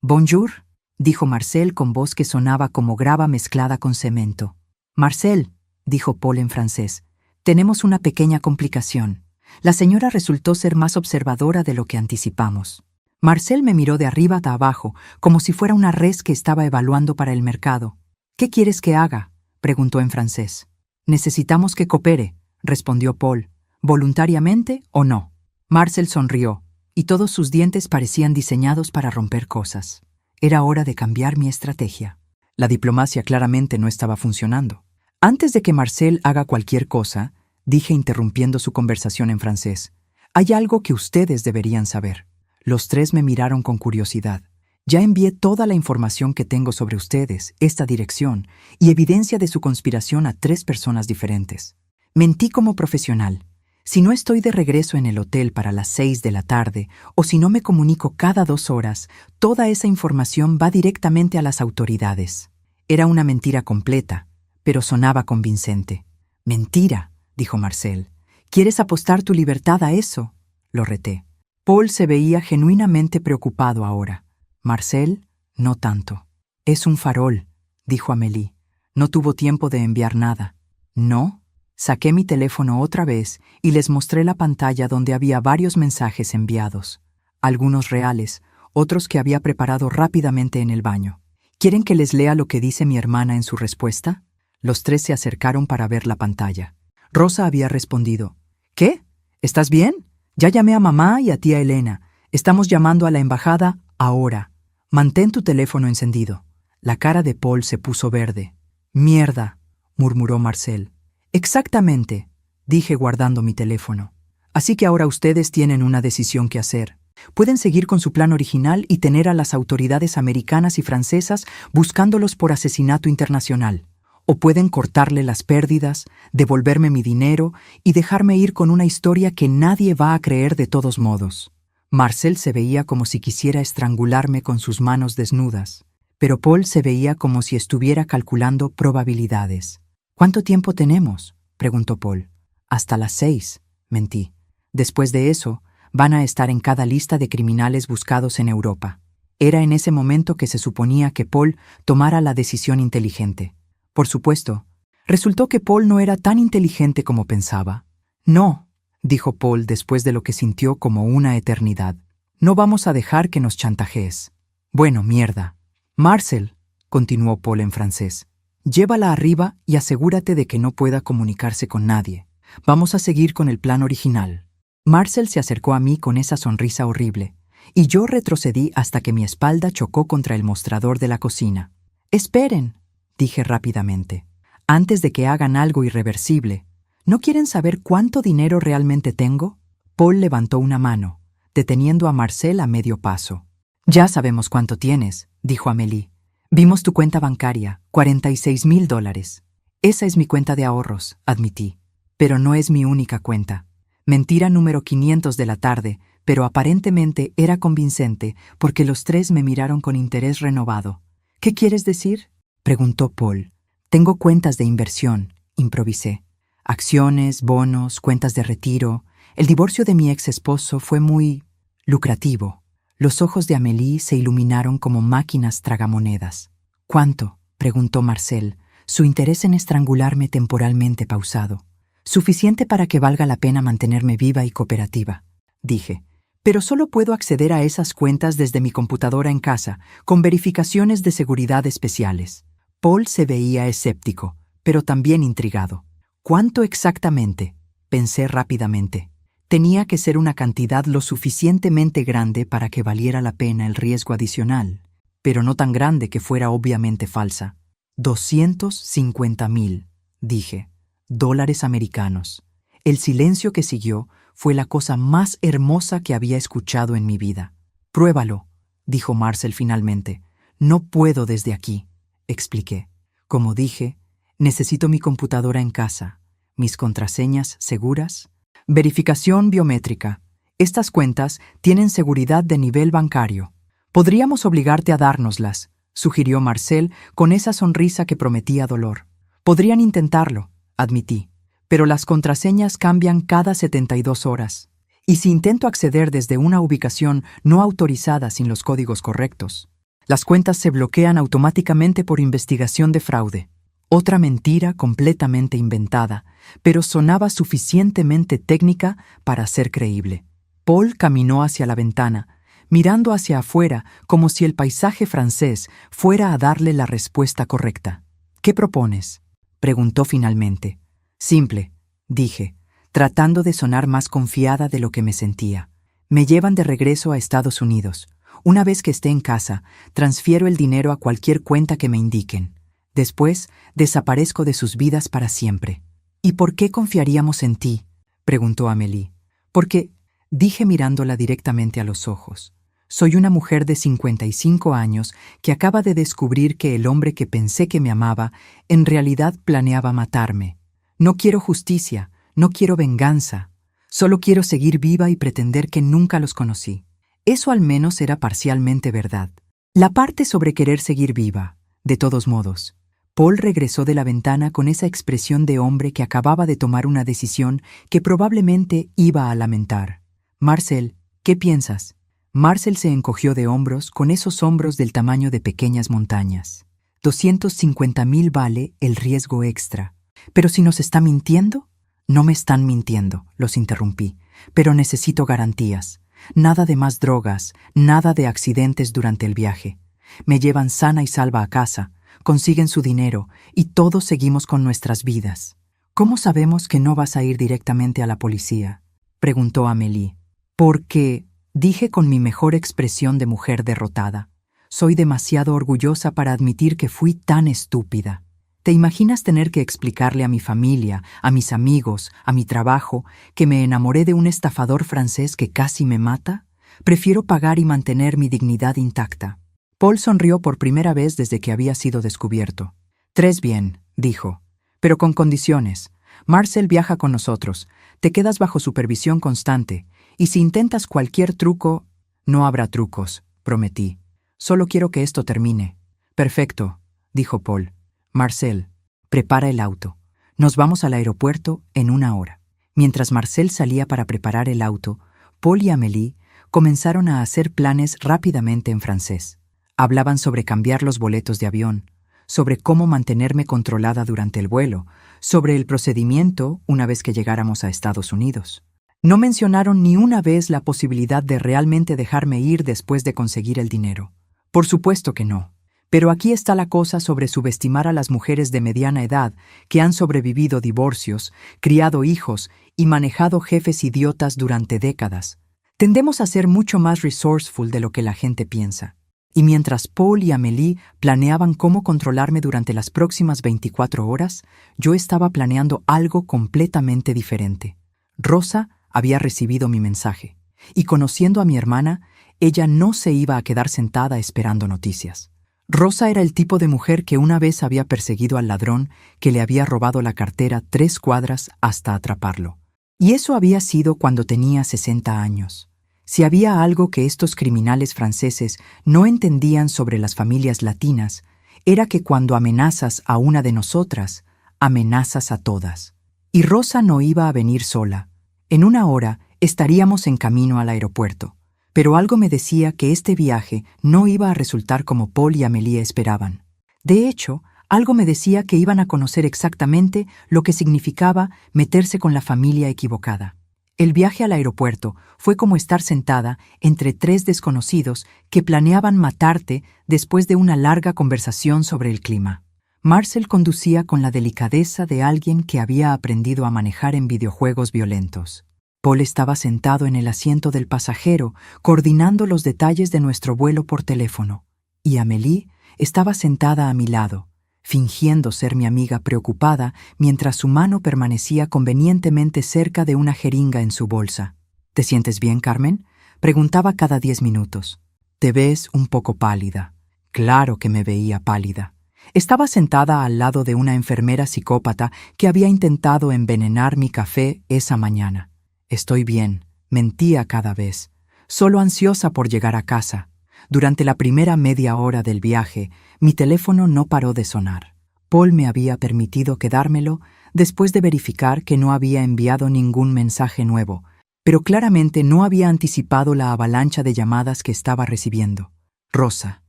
«Bonjour», dijo Marcel con voz que sonaba como grava mezclada con cemento. «Marcel», dijo Paul en francés, «tenemos una pequeña complicación. La señora resultó ser más observadora de lo que anticipamos». Marcel me miró de arriba a abajo, como si fuera una res que estaba evaluando para el mercado. «¿Qué quieres que haga?», preguntó en francés. «Necesitamos que coopere», respondió Paul. ¿Voluntariamente o no? Marcel sonrió, y todos sus dientes parecían diseñados para romper cosas. Era hora de cambiar mi estrategia. La diplomacia claramente no estaba funcionando. Antes de que Marcel haga cualquier cosa, dije interrumpiendo su conversación en francés, hay algo que ustedes deberían saber. Los tres me miraron con curiosidad. Ya envié toda la información que tengo sobre ustedes, esta dirección, y evidencia de su conspiración a 3 personas diferentes. Mentí como profesional. Si no estoy de regreso en el hotel para las 6 de la tarde, o si no me comunico cada 2 horas, toda esa información va directamente a las autoridades. Era una mentira completa, pero sonaba convincente. «Mentira», dijo Marcel. «¿Quieres apostar tu libertad a eso?», lo reté. Paul se veía genuinamente preocupado ahora. Marcel, no tanto. «Es un farol», dijo Amélie. No tuvo tiempo de enviar nada. «¿No?». Saqué mi teléfono otra vez y les mostré la pantalla donde había varios mensajes enviados. Algunos reales, otros que había preparado rápidamente en el baño. ¿Quieren que les lea lo que dice mi hermana en su respuesta? Los 3 se acercaron para ver la pantalla. Rosa había respondido. «¿Qué? ¿Estás bien? Ya llamé a mamá y a tía Elena. Estamos llamando a la embajada ahora. Mantén tu teléfono encendido». La cara de Paul se puso verde. «Mierda», murmuró Marcel. «Exactamente», dije guardando mi teléfono. «Así que ahora ustedes tienen una decisión que hacer. Pueden seguir con su plan original y tener a las autoridades americanas y francesas buscándolos por asesinato internacional. O pueden cortarle las pérdidas, devolverme mi dinero y dejarme ir con una historia que nadie va a creer de todos modos». Marcel se veía como si quisiera estrangularme con sus manos desnudas, pero Paul se veía como si estuviera calculando probabilidades. «¿Cuánto tiempo tenemos?», preguntó Paul. «Hasta las 6», mentí. «Después de eso, van a estar en cada lista de criminales buscados en Europa». Era en ese momento que se suponía que Paul tomara la decisión inteligente. Por supuesto, resultó que Paul no era tan inteligente como pensaba. «No», dijo Paul después de lo que sintió como una eternidad. «No vamos a dejar que nos chantajees». «Bueno, mierda». «Marcel», continuó Paul en francés. Llévala arriba y asegúrate de que no pueda comunicarse con nadie. Vamos a seguir con el plan original. Marcel se acercó a mí con esa sonrisa horrible, y yo retrocedí hasta que mi espalda chocó contra el mostrador de la cocina. «Esperen», dije rápidamente, «antes de que hagan algo irreversible. ¿No quieren saber cuánto dinero realmente tengo?» Paul levantó una mano, deteniendo a Marcel a medio paso. «Ya sabemos cuánto tienes», dijo Amélie. «Vimos tu cuenta bancaria, $46,000. Esa es mi cuenta de ahorros», admití. «Pero no es mi única cuenta». Mentira número 500 de la tarde, pero aparentemente era convincente porque los tres me miraron con interés renovado. «¿Qué quieres decir?», preguntó Paul. «Tengo cuentas de inversión», improvisé. «Acciones, bonos, cuentas de retiro. El divorcio de mi ex esposo fue muy lucrativo». Los ojos de Amélie se iluminaron como máquinas tragamonedas. «¿Cuánto?», preguntó Marcel, su interés en estrangularme temporalmente pausado. «Suficiente para que valga la pena mantenerme viva y cooperativa», dije. «Pero solo puedo acceder a esas cuentas desde mi computadora en casa, con verificaciones de seguridad especiales». Paul se veía escéptico, pero también intrigado. «¿Cuánto exactamente?», pensé rápidamente. Tenía que ser una cantidad lo suficientemente grande para que valiera la pena el riesgo adicional, pero no tan grande que fuera obviamente falsa. 250,000, dije. $. Americanos. El silencio que siguió fue la cosa más hermosa que había escuchado en mi vida. «Pruébalo», dijo Marcel finalmente. «No puedo desde aquí», expliqué. «Como dije, necesito mi computadora en casa, mis contraseñas seguras. Verificación biométrica. Estas cuentas tienen seguridad de nivel bancario. Podríamos obligarte a dárnoslas», sugirió Marcel con esa sonrisa que prometía dolor. «Podrían intentarlo», admití, «pero las contraseñas cambian cada 72 horas. Y si intento acceder desde una ubicación no autorizada sin los códigos correctos, las cuentas se bloquean automáticamente por investigación de fraude». Otra mentira completamente inventada, pero sonaba suficientemente técnica para ser creíble. Paul caminó hacia la ventana, mirando hacia afuera como si el paisaje francés fuera a darle la respuesta correcta. «¿Qué propones?», preguntó finalmente. «Simple», dije, tratando de sonar más confiada de lo que me sentía. «Me llevan de regreso a Estados Unidos. Una vez que esté en casa, transfiero el dinero a cualquier cuenta que me indiquen. Después, desaparezco de sus vidas para siempre». «¿Y por qué confiaríamos en ti?», preguntó Amélie. «Porque», dije mirándola directamente a los ojos, «soy una mujer de 55 años que acaba de descubrir que el hombre que pensé que me amaba en realidad planeaba matarme. No quiero justicia, no quiero venganza. Solo quiero seguir viva y pretender que nunca los conocí». Eso al menos era parcialmente verdad. La parte sobre querer seguir viva, de todos modos. Paul regresó de la ventana con esa expresión de hombre que acababa de tomar una decisión que probablemente iba a lamentar. «Marcel, ¿qué piensas?». Marcel se encogió de hombros con esos hombros del tamaño de pequeñas montañas. 250,000 vale el riesgo extra. «¿Pero si nos está mintiendo?». «No me están mintiendo», los interrumpí, «pero necesito garantías. Nada de más drogas, nada de accidentes durante el viaje. Me llevan sana y salva a casa, consiguen su dinero y todos seguimos con nuestras vidas». «¿Cómo sabemos que no vas a ir directamente a la policía?», preguntó Amélie. «Porque», dije con mi mejor expresión de mujer derrotada, «soy demasiado orgullosa para admitir que fui tan estúpida. ¿Te imaginas tener que explicarle a mi familia, a mis amigos, a mi trabajo, que me enamoré de un estafador francés que casi me mata? Prefiero pagar y mantener mi dignidad intacta». Paul sonrió por primera vez desde que había sido descubierto. «Tres bien», dijo, «pero con condiciones. Marcel viaja con nosotros, te quedas bajo supervisión constante, y si intentas cualquier truco...». «No habrá trucos», prometí. «Solo quiero que esto termine». «Perfecto», dijo Paul. «Marcel, prepara el auto. Nos vamos al aeropuerto en 1 hora». Mientras Marcel salía para preparar el auto, Paul y Amélie comenzaron a hacer planes rápidamente en francés. Hablaban sobre cambiar los boletos de avión, sobre cómo mantenerme controlada durante el vuelo, sobre el procedimiento una vez que llegáramos a Estados Unidos. No mencionaron ni una vez la posibilidad de realmente dejarme ir después de conseguir el dinero. Por supuesto que no. Pero aquí está la cosa sobre subestimar a las mujeres de mediana edad que han sobrevivido divorcios, criado hijos y manejado jefes idiotas durante décadas. Tendemos a ser mucho más resourceful de lo que la gente piensa. Y mientras Paul y Amélie planeaban cómo controlarme durante las próximas 24 horas, yo estaba planeando algo completamente diferente. Rosa había recibido mi mensaje, y conociendo a mi hermana, ella no se iba a quedar sentada esperando noticias. Rosa era el tipo de mujer que una vez había perseguido al ladrón que le había robado la cartera 3 cuadras hasta atraparlo. Y eso había sido cuando tenía 60 años. Si había algo que estos criminales franceses no entendían sobre las familias latinas, era que cuando amenazas a una de nosotras, amenazas a todas. Y Rosa no iba a venir sola. En 1 hora estaríamos en camino al aeropuerto. Pero algo me decía que este viaje no iba a resultar como Paul y Amélie esperaban. De hecho, algo me decía que iban a conocer exactamente lo que significaba meterse con la familia equivocada. El viaje al aeropuerto fue como estar sentada entre 3 desconocidos que planeaban matarte después de una larga conversación sobre el clima. Marcel conducía con la delicadeza de alguien que había aprendido a manejar en videojuegos violentos. Paul estaba sentado en el asiento del pasajero, coordinando los detalles de nuestro vuelo por teléfono, y Amélie estaba sentada a mi lado, fingiendo ser mi amiga preocupada mientras su mano permanecía convenientemente cerca de una jeringa en su bolsa. ¿Te sientes bien, Carmen?, preguntaba cada 10 minutos. Te ves un poco pálida. Claro que me veía pálida. Estaba sentada al lado de una enfermera psicópata que había intentado envenenar mi café esa mañana. Estoy bien, mentía cada vez, solo ansiosa por llegar a casa. Durante la primera media hora del viaje, mi teléfono no paró de sonar. Paul me había permitido quedármelo después de verificar que no había enviado ningún mensaje nuevo, pero claramente no había anticipado la avalancha de llamadas que estaba recibiendo. Rosa,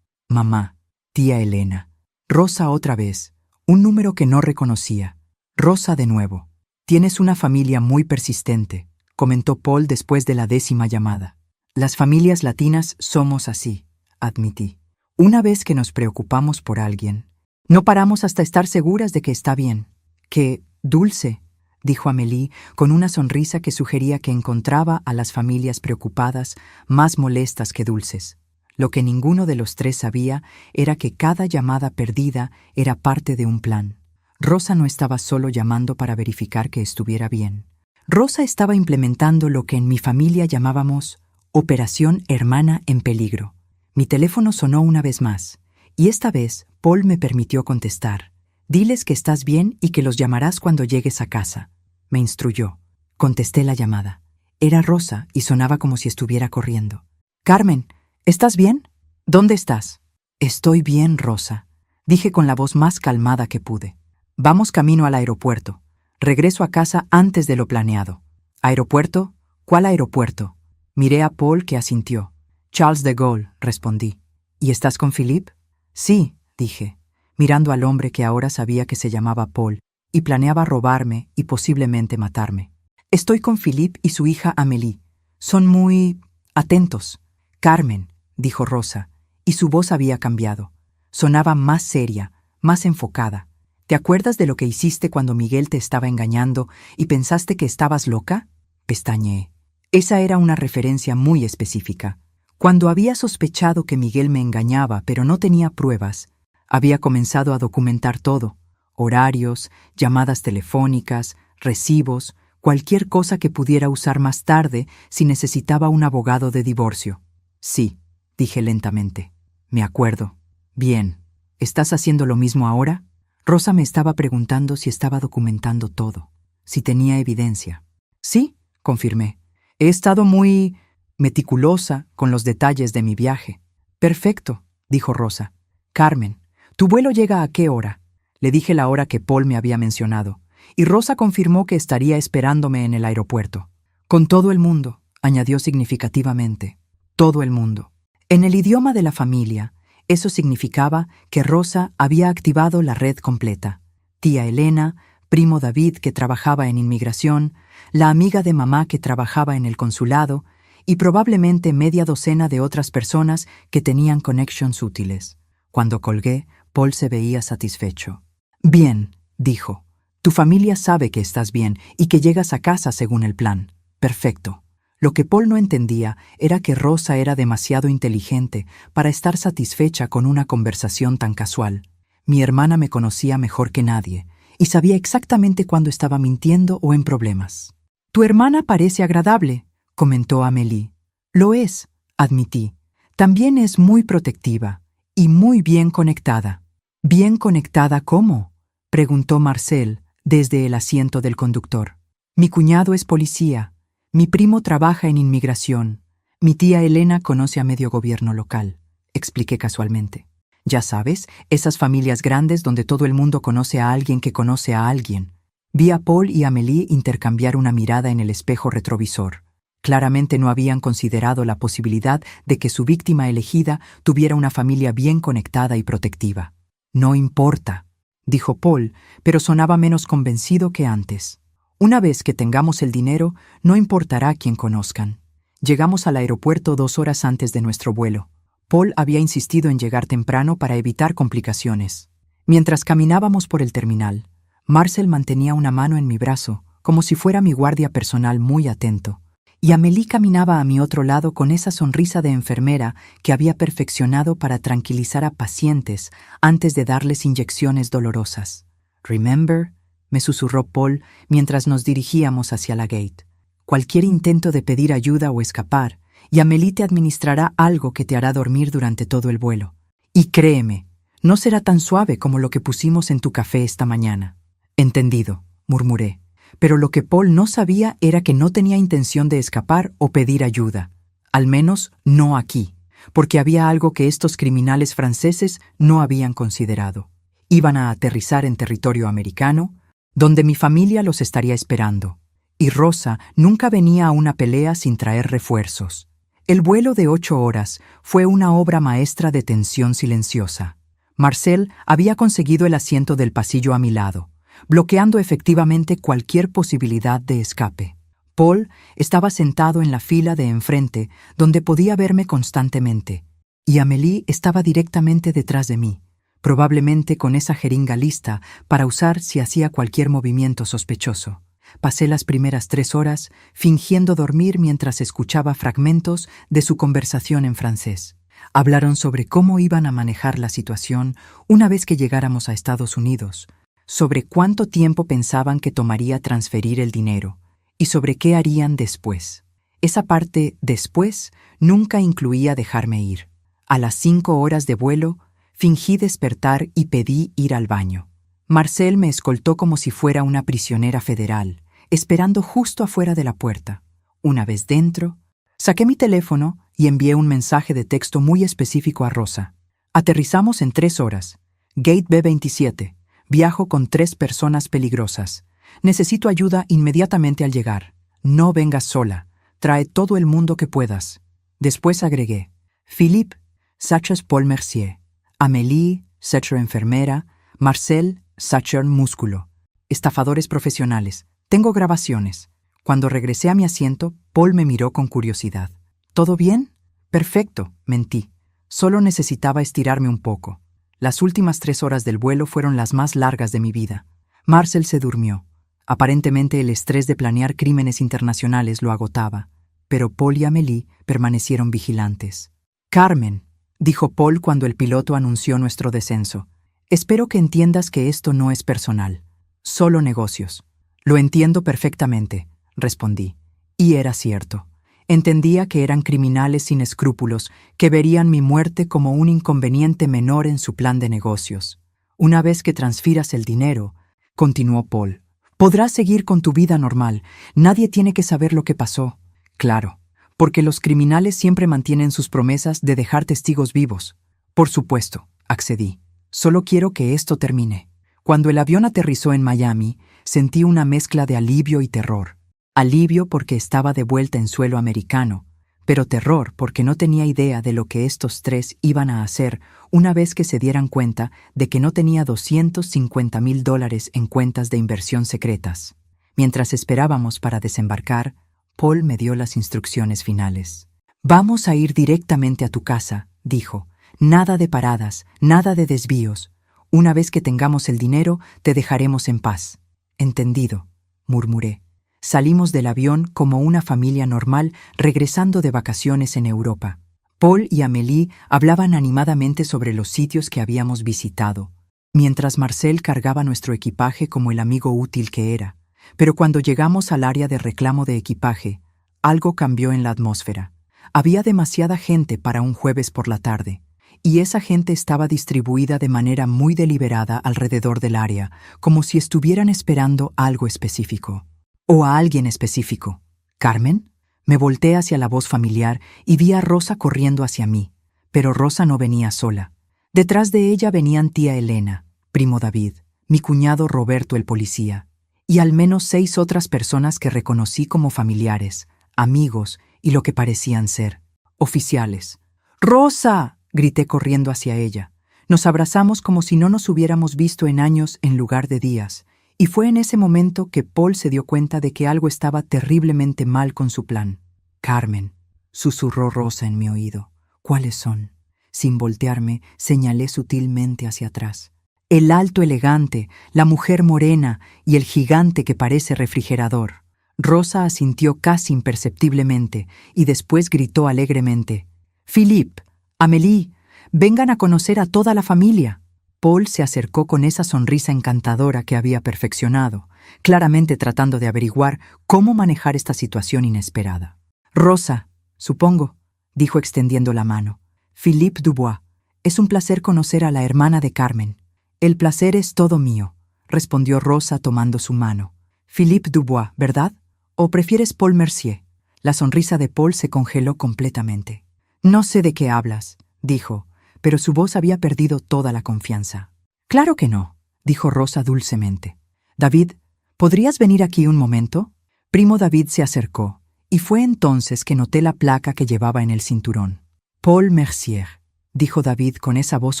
mamá, tía Elena. Rosa otra vez, un número que no reconocía. Rosa de nuevo. Tienes una familia muy persistente, comentó Paul después de la 10ª llamada. Las familias latinas somos así, admití. Una vez que nos preocupamos por alguien, no paramos hasta estar seguras de que está bien. ¡Qué dulce!, dijo Amélie con una sonrisa que sugería que encontraba a las familias preocupadas más molestas que dulces. Lo que ninguno de los 3 sabía era que cada llamada perdida era parte de un plan. Rosa no estaba solo llamando para verificar que estuviera bien. Rosa estaba implementando lo que en mi familia llamábamos Operación Hermana en Peligro. Mi teléfono sonó una vez más, y esta vez Paul me permitió contestar. Diles que estás bien y que los llamarás cuando llegues a casa, me instruyó. Contesté la llamada. Era Rosa y sonaba como si estuviera corriendo. Carmen, ¿estás bien? ¿Dónde estás? Estoy bien, Rosa, dije con la voz más calmada que pude. Vamos camino al aeropuerto. Regreso a casa antes de lo planeado. ¿Aeropuerto? ¿Cuál aeropuerto? Miré a Paul, que asintió. Charles de Gaulle, respondí. ¿Y estás con Philippe? Sí, dije, mirando al hombre que ahora sabía que se llamaba Paul y planeaba robarme y posiblemente matarme. Estoy con Philippe y su hija Amélie. Son muy atentos. Carmen, dijo Rosa, y su voz había cambiado. Sonaba más seria, más enfocada. ¿Te acuerdas de lo que hiciste cuando Miguel te estaba engañando y pensaste que estabas loca? Pestañeé. Esa era una referencia muy específica. Cuando había sospechado que Miguel me engañaba pero no tenía pruebas, había comenzado a documentar todo: horarios, llamadas telefónicas, recibos, cualquier cosa que pudiera usar más tarde si necesitaba un abogado de divorcio. Sí, dije lentamente. Me acuerdo. Bien. ¿Estás haciendo lo mismo ahora? Rosa me estaba preguntando si estaba documentando todo, si tenía evidencia. Sí, confirmé. He estado muy meticulosa con los detalles de mi viaje. Perfecto, dijo Rosa. Carmen, ¿tu vuelo llega a qué hora? Le dije la hora que Paul me había mencionado, y Rosa confirmó que estaría esperándome en el aeropuerto. Con todo el mundo, añadió significativamente. Todo el mundo. En el idioma de la familia, eso significaba que Rosa había activado la red completa. Tía Elena, primo David, que trabajaba en inmigración, la amiga de mamá que trabajaba en el consulado y probablemente media docena de otras personas que tenían connections útiles. Cuando colgué, Paul se veía satisfecho. Bien, dijo. Tu familia sabe que estás bien y que llegas a casa según el plan. Perfecto. Lo que Paul no entendía era que Rosa era demasiado inteligente para estar satisfecha con una conversación tan casual. Mi hermana me conocía mejor que nadie y sabía exactamente cuándo estaba mintiendo o en problemas. Tu hermana parece agradable, comentó Amélie. Lo es, admití. También es muy protectiva y muy bien conectada. ¿Bien conectada cómo?, preguntó Marcel desde el asiento del conductor. Mi cuñado es policía. Mi primo trabaja en inmigración. Mi tía Elena conoce a medio gobierno local, expliqué casualmente. Ya sabes, esas familias grandes donde todo el mundo conoce a alguien que conoce a alguien. Vi a Paul y Amélie intercambiar una mirada en el espejo retrovisor. Claramente no habían considerado la posibilidad de que su víctima elegida tuviera una familia bien conectada y protectiva. No importa, dijo Paul, pero sonaba menos convencido que antes. Una vez que tengamos el dinero, no importará quién conozcan. Llegamos al aeropuerto 2 horas antes de nuestro vuelo. Paul había insistido en llegar temprano para evitar complicaciones. Mientras caminábamos por el terminal, Marcel mantenía una mano en mi brazo, como si fuera mi guardia personal muy atento, y Amélie caminaba a mi otro lado con esa sonrisa de enfermera que había perfeccionado para tranquilizar a pacientes antes de darles inyecciones dolorosas. «Remember», me susurró Paul mientras nos dirigíamos hacia la gate. Cualquier intento de pedir ayuda o escapar, y Amélie te administrará algo que te hará dormir durante todo el vuelo. Y créeme, no será tan suave como lo que pusimos en tu café esta mañana. Entendido, murmuré. Pero lo que Paul no sabía era que no tenía intención de escapar o pedir ayuda. Al menos no aquí, porque había algo que estos criminales franceses no habían considerado. Iban a aterrizar en territorio americano, donde mi familia los estaría esperando. Y Rosa nunca venía a una pelea sin traer refuerzos. El vuelo de 8 horas fue una obra maestra de tensión silenciosa. Marcel había conseguido el asiento del pasillo a mi lado, bloqueando efectivamente cualquier posibilidad de escape. Paul estaba sentado en la fila de enfrente, donde podía verme constantemente, y Amélie estaba directamente detrás de mí, probablemente con esa jeringa lista para usar si hacía cualquier movimiento sospechoso. Pasé las primeras 3 horas fingiendo dormir mientras escuchaba fragmentos de su conversación en francés. Hablaron sobre cómo iban a manejar la situación una vez que llegáramos a Estados Unidos, sobre cuánto tiempo pensaban que tomaría transferir el dinero y sobre qué harían después. Esa parte después nunca incluía dejarme ir. A las 5 horas de vuelo, fingí despertar y pedí ir al baño. Marcel me escoltó como si fuera una prisionera federal, esperando justo afuera de la puerta. Una vez dentro, saqué mi teléfono y envié un mensaje de texto muy específico a Rosa. Aterrizamos en 3 horas. Gate B27. Viajo con 3 personas peligrosas. Necesito ayuda inmediatamente al llegar. No vengas sola. Trae todo el mundo que puedas. Después agregué: Philippe, Sachas Paul Mercier. Amélie, Sacher enfermera. Marcel, Sacher músculo. Estafadores profesionales. Tengo grabaciones. Cuando regresé a mi asiento, Paul me miró con curiosidad. ¿Todo bien? Perfecto, mentí. Solo necesitaba estirarme un poco. Las últimas 3 horas del vuelo fueron las más largas de mi vida. Marcel se durmió. Aparentemente el estrés de planear crímenes internacionales lo agotaba, pero Paul y Amélie permanecieron vigilantes. «Carmen», dijo Paul cuando el piloto anunció nuestro descenso, «espero que entiendas que esto no es personal. Solo negocios». «Lo entiendo perfectamente», respondí. Y era cierto. Entendía que eran criminales sin escrúpulos que verían mi muerte como un inconveniente menor en su plan de negocios. «Una vez que transfieras el dinero», continuó Paul, «podrás seguir con tu vida normal. Nadie tiene que saber lo que pasó». «Claro, porque los criminales siempre mantienen sus promesas de dejar testigos vivos». «Por supuesto», accedí. «Solo quiero que esto termine». Cuando el avión aterrizó en Miami, sentí una mezcla de alivio y terror. Alivio porque estaba de vuelta en suelo americano, pero terror porque no tenía idea de lo que estos 3 iban a hacer una vez que se dieran cuenta de que no tenía $250,000 en cuentas de inversión secretas. Mientras esperábamos para desembarcar, Paul me dio las instrucciones finales. «Vamos a ir directamente a tu casa», dijo. Nada de paradas, nada de desvíos. Una vez que tengamos el dinero, te dejaremos en paz. Entendido, murmuré. Salimos del avión como una familia normal regresando de vacaciones en Europa. Paul y Amélie hablaban animadamente sobre los sitios que habíamos visitado, mientras Marcel cargaba nuestro equipaje como el amigo útil que era. Pero cuando llegamos al área de reclamo de equipaje, algo cambió en la atmósfera. Había demasiada gente para un jueves por la tarde, y esa gente estaba distribuida de manera muy deliberada alrededor del área, como si estuvieran esperando algo específico. O a alguien específico. ¿Carmen? Me volteé hacia la voz familiar y vi a Rosa corriendo hacia mí, pero Rosa no venía sola. Detrás de ella venían tía Elena, primo David, mi cuñado Roberto el policía, y al menos 6 otras personas que reconocí como familiares, amigos y lo que parecían ser oficiales. ¡Rosa!, grité corriendo hacia ella. Nos abrazamos como si no nos hubiéramos visto en años en lugar de días, y fue en ese momento que Paul se dio cuenta de que algo estaba terriblemente mal con su plan. «Carmen», susurró Rosa en mi oído. «¿Cuáles son?» Sin voltearme, señalé sutilmente hacia atrás. El alto elegante, la mujer morena y el gigante que parece refrigerador. Rosa asintió casi imperceptiblemente y después gritó alegremente: «Philippe, Amélie, vengan a conocer a toda la familia». Paul se acercó con esa sonrisa encantadora que había perfeccionado, claramente tratando de averiguar cómo manejar esta situación inesperada. «Rosa, supongo», dijo extendiendo la mano. «Philippe Dubois, es un placer conocer a la hermana de Carmen». «El placer es todo mío», respondió Rosa tomando su mano. «Philippe Dubois, ¿verdad? ¿O prefieres Paul Mercier?» La sonrisa de Paul se congeló completamente. «No sé de qué hablas», dijo, pero su voz había perdido toda la confianza. «Claro que no», dijo Rosa dulcemente. «David, ¿podrías venir aquí un momento?» Primo David se acercó, y fue entonces que noté la placa que llevaba en el cinturón. «Paul Mercier», dijo David con esa voz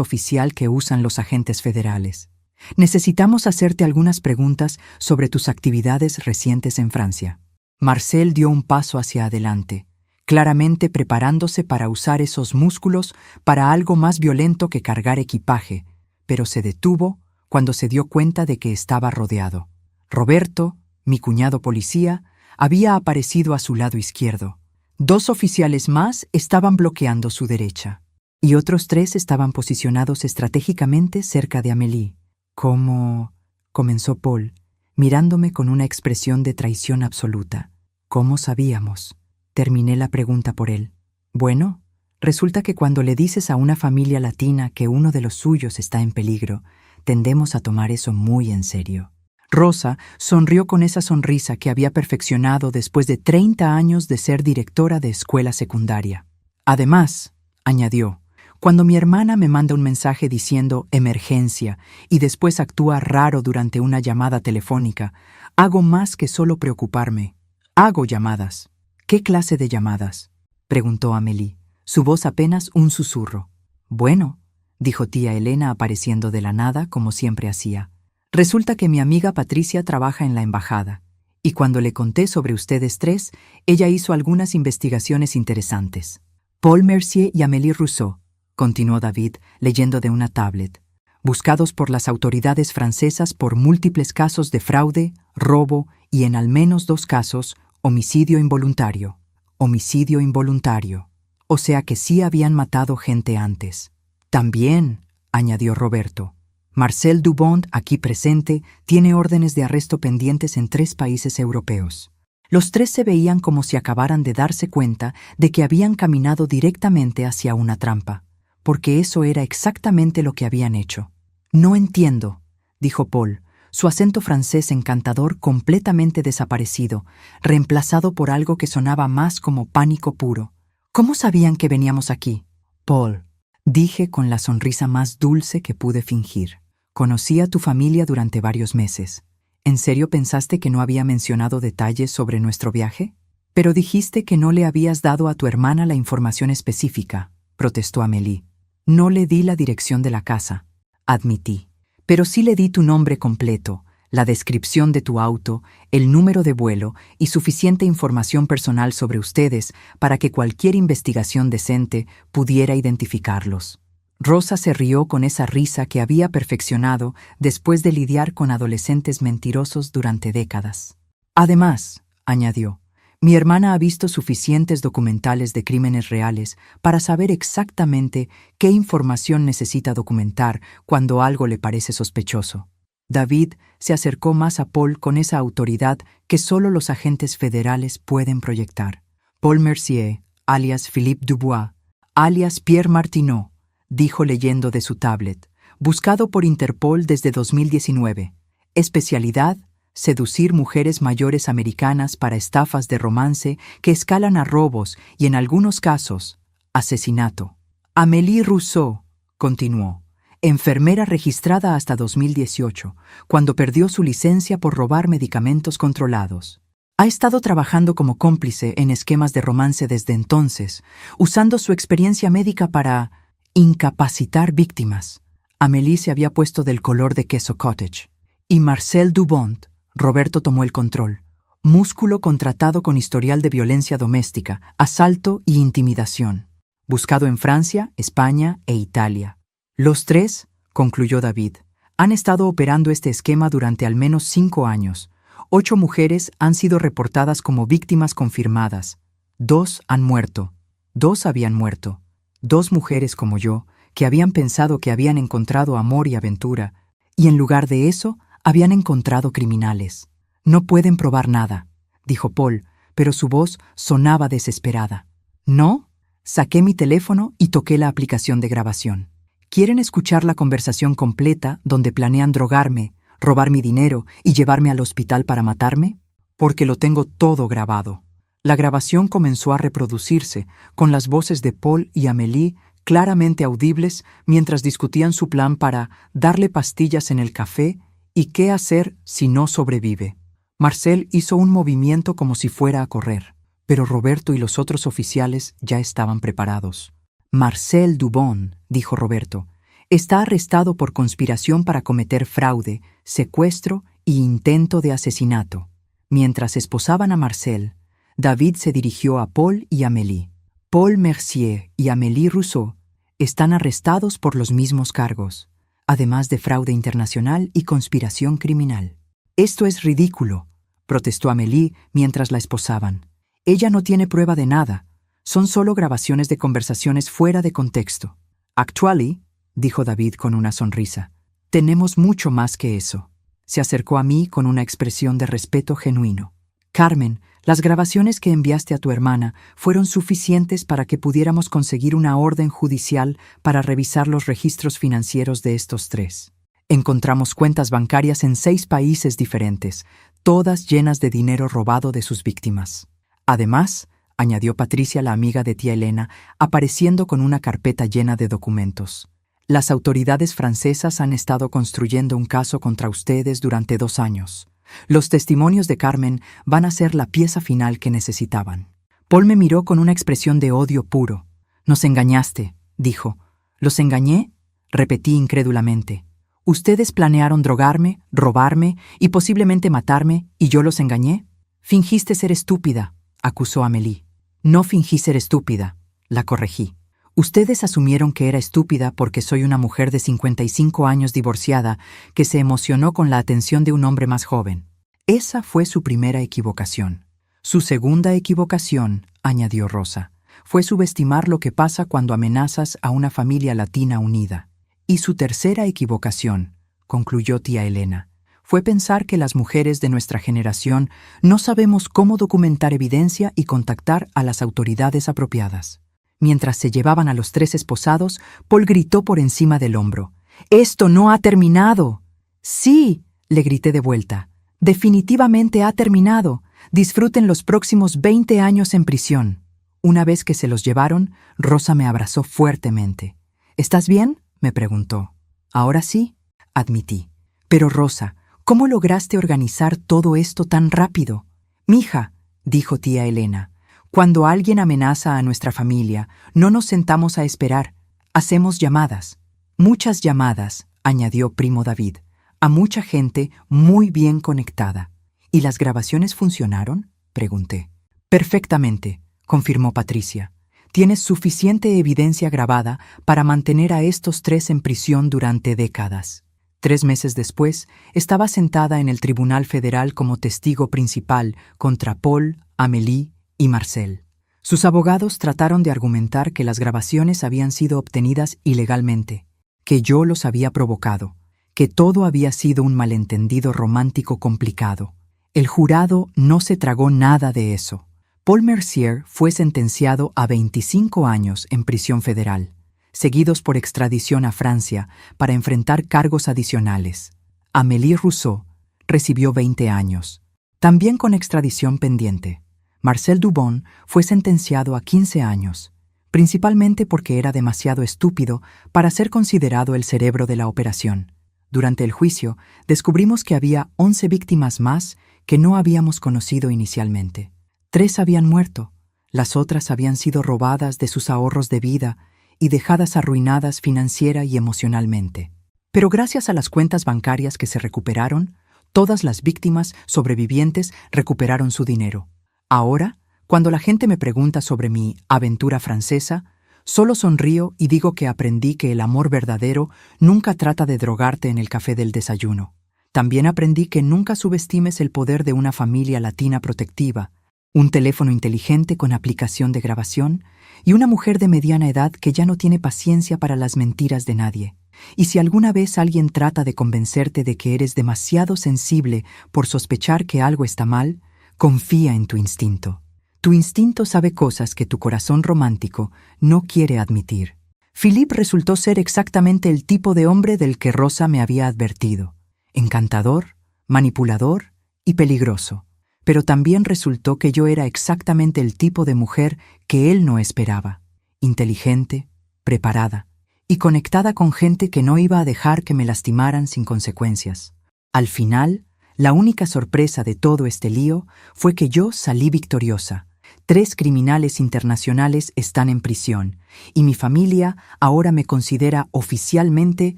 oficial que usan los agentes federales. «Necesitamos hacerte algunas preguntas sobre tus actividades recientes en Francia». Marcel dio un paso hacia adelante, claramente preparándose para usar esos músculos para algo más violento que cargar equipaje, pero se detuvo cuando se dio cuenta de que estaba rodeado. Roberto, mi cuñado policía, había aparecido a su lado izquierdo. 2 oficiales más estaban bloqueando su derecha, y otros 3 estaban posicionados estratégicamente cerca de Amélie. «¿Cómo?», comenzó Paul, mirándome con una expresión de traición absoluta. «¿Cómo sabíamos?», terminé la pregunta por él. «Bueno, resulta que cuando le dices a una familia latina que uno de los suyos está en peligro, tendemos a tomar eso muy en serio». Rosa sonrió con esa sonrisa que había perfeccionado después de 30 años de ser directora de escuela secundaria. «Además», añadió, «cuando mi hermana me manda un mensaje diciendo emergencia y después actúa raro durante una llamada telefónica, hago más que solo preocuparme. Hago llamadas». «¿Qué clase de llamadas?», preguntó Amélie, su voz apenas un susurro. «Bueno», dijo tía Elena apareciendo de la nada como siempre hacía. «Resulta que mi amiga Patricia trabaja en la embajada, y cuando le conté sobre ustedes 3, ella hizo algunas investigaciones interesantes». «Paul Mercier y Amélie Rousseau», continuó David, leyendo de una tablet, «buscados por las autoridades francesas por múltiples casos de fraude, robo y en al menos 2 casos, homicidio involuntario». «Homicidio involuntario. O sea que sí habían matado gente antes». «También», añadió Roberto, «Marcel Dubond, aquí presente, tiene órdenes de arresto pendientes en 3 países europeos». Los 3 se veían como si acabaran de darse cuenta de que habían caminado directamente hacia una trampa, porque eso era exactamente lo que habían hecho. «No entiendo», dijo Paul, su acento francés encantador completamente desaparecido, reemplazado por algo que sonaba más como pánico puro. «¿Cómo sabían que veníamos aquí?» «Paul», dije con la sonrisa más dulce que pude fingir, «conocí a tu familia durante varios meses. ¿En serio pensaste que no había mencionado detalles sobre nuestro viaje? Pero dijiste que no le habías dado a tu hermana la información específica», protestó Amélie. «No le di la dirección de la casa», admití, «pero sí le di tu nombre completo, la descripción de tu auto, el número de vuelo y suficiente información personal sobre ustedes para que cualquier investigación decente pudiera identificarlos». Rosa se rió con esa risa que había perfeccionado después de lidiar con adolescentes mentirosos durante décadas. Además, añadió, mi hermana ha visto suficientes documentales de crímenes reales para saber exactamente qué información necesita documentar cuando algo le parece sospechoso. David se acercó más a Paul con esa autoridad que solo los agentes federales pueden proyectar. Paul Mercier, alias Philippe Dubois, alias Pierre Martineau, dijo leyendo de su tablet, buscado por Interpol desde 2019. Especialidad: seducir mujeres mayores americanas para estafas de romance que escalan a robos y, en algunos casos, asesinato. Amélie Rousseau, continuó, enfermera registrada hasta 2018, cuando perdió su licencia por robar medicamentos controlados. Ha estado trabajando como cómplice en esquemas de romance desde entonces, usando su experiencia médica para incapacitar víctimas. Amélie se había puesto del color de queso cottage. Y Marcel Dubont, Roberto tomó el control. Músculo contratado con historial de violencia doméstica, asalto y intimidación. Buscado en Francia, España e Italia. Los tres, concluyó David, han estado operando este esquema durante al menos 5 años. 8 mujeres han sido reportadas como víctimas confirmadas. 2 han muerto. 2 habían muerto. 2 mujeres como yo, que habían pensado que habían encontrado amor y aventura, y en lugar de eso, habían encontrado criminales. No pueden probar nada, dijo Paul, pero su voz sonaba desesperada. ¿No? Saqué mi teléfono y toqué la aplicación de grabación. ¿Quieren escuchar la conversación completa donde planean drogarme, robar mi dinero y llevarme al hospital para matarme? Porque lo tengo todo grabado. La grabación comenzó a reproducirse, con las voces de Paul y Amélie claramente audibles mientras discutían su plan para darle pastillas en el café y qué hacer si no sobrevive. Marcel hizo un movimiento como si fuera a correr, pero Roberto y los otros oficiales ya estaban preparados. Marcel Dubont, dijo Roberto, está arrestado por conspiración para cometer fraude, secuestro e intento de asesinato. Mientras esposaban a Marcel, David se dirigió a Paul y Amélie. Paul Mercier y Amélie Rousseau están arrestados por los mismos cargos, además de fraude internacional y conspiración criminal. Esto es ridículo, protestó Amélie mientras la esposaban. Ella no tiene prueba de nada. Son solo grabaciones de conversaciones fuera de contexto. Actually, dijo David con una sonrisa, tenemos mucho más que eso. Se acercó a mí con una expresión de respeto genuino. Carmen, las grabaciones que enviaste a tu hermana fueron suficientes para que pudiéramos conseguir una orden judicial para revisar los registros financieros de estos 3. Encontramos cuentas bancarias en 6 países diferentes, todas llenas de dinero robado de sus víctimas. Además, añadió Patricia, la amiga de tía Elena, apareciendo con una carpeta llena de documentos. Las autoridades francesas han estado construyendo un caso contra ustedes durante 2 años. Los testimonios de Carmen van a ser la pieza final que necesitaban. Paul me miró con una expresión de odio puro. Nos engañaste, dijo. ¿Los engañé? Repetí incrédulamente. Ustedes planearon drogarme, robarme y posiblemente matarme, ¿y yo los engañé? Fingiste ser estúpida, acusó Amélie. No fingí ser estúpida, la corregí. Ustedes asumieron que era estúpida porque soy una mujer de 55 años divorciada que se emocionó con la atención de un hombre más joven. Esa fue su primera equivocación. Su segunda equivocación, añadió Rosa, fue subestimar lo que pasa cuando amenazas a una familia latina unida. Y su tercera equivocación, concluyó tía Elena, fue pensar que las mujeres de nuestra generación no sabemos cómo documentar evidencia y contactar a las autoridades apropiadas. Mientras se llevaban a los 3 esposados, Paul gritó por encima del hombro. «¡Esto no ha terminado!» «Sí», le grité de vuelta. «Definitivamente ha terminado. Disfruten los próximos 20 años en prisión». Una vez que se los llevaron, Rosa me abrazó fuertemente. «¿Estás bien?», me preguntó. «Ahora sí», admití. «Pero Rosa, ¿cómo lograste organizar todo esto tan rápido?» «Mija», dijo tía Elena, «cuando alguien amenaza a nuestra familia, no nos sentamos a esperar. Hacemos llamadas». «Muchas llamadas», añadió primo David, «a mucha gente muy bien conectada». «¿Y las grabaciones funcionaron?», pregunté. «Perfectamente», confirmó Patricia. Tienes suficiente evidencia grabada para mantener a estos tres en prisión durante décadas. 3 meses después, estaba sentada en el Tribunal Federal como testigo principal contra Paul, Amélie y Marcel. Sus abogados trataron de argumentar que las grabaciones habían sido obtenidas ilegalmente, que yo los había provocado, que todo había sido un malentendido romántico complicado. El jurado no se tragó nada de eso. Paul Mercier fue sentenciado a 25 años en prisión federal, seguidos por extradición a Francia para enfrentar cargos adicionales. Amélie Rousseau recibió 20 años, también con extradición pendiente. Marcel Dubon fue sentenciado a 15 años, principalmente porque era demasiado estúpido para ser considerado el cerebro de la operación. Durante el juicio, descubrimos que había 11 víctimas más que no habíamos conocido inicialmente. 3 habían muerto, las otras habían sido robadas de sus ahorros de vida y dejadas arruinadas financiera y emocionalmente. Pero gracias a las cuentas bancarias que se recuperaron, todas las víctimas sobrevivientes recuperaron su dinero. Ahora, cuando la gente me pregunta sobre mi aventura francesa, solo sonrío y digo que aprendí que el amor verdadero nunca trata de drogarte en el café del desayuno. También aprendí que nunca subestimes el poder de una familia latina protectiva, un teléfono inteligente con aplicación de grabación y una mujer de mediana edad que ya no tiene paciencia para las mentiras de nadie. Y si alguna vez alguien trata de convencerte de que eres demasiado sensible por sospechar que algo está mal, confía en tu instinto. Tu instinto sabe cosas que tu corazón romántico no quiere admitir. Philippe resultó ser exactamente el tipo de hombre del que Rosa me había advertido. Encantador, manipulador y peligroso. Pero también resultó que yo era exactamente el tipo de mujer que él no esperaba. Inteligente, preparada y conectada con gente que no iba a dejar que me lastimaran sin consecuencias. Al final, la única sorpresa de todo este lío fue que yo salí victoriosa. 3 criminales internacionales están en prisión y mi familia ahora me considera oficialmente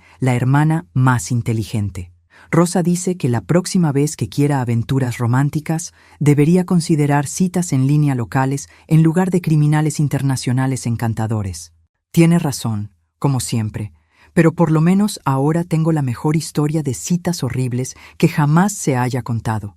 la hermana más inteligente. Rosa dice que la próxima vez que quiera aventuras románticas, debería considerar citas en línea locales en lugar de criminales internacionales encantadores. Tiene razón, como siempre, pero por lo menos ahora tengo la mejor historia de citas horribles que jamás se haya contado.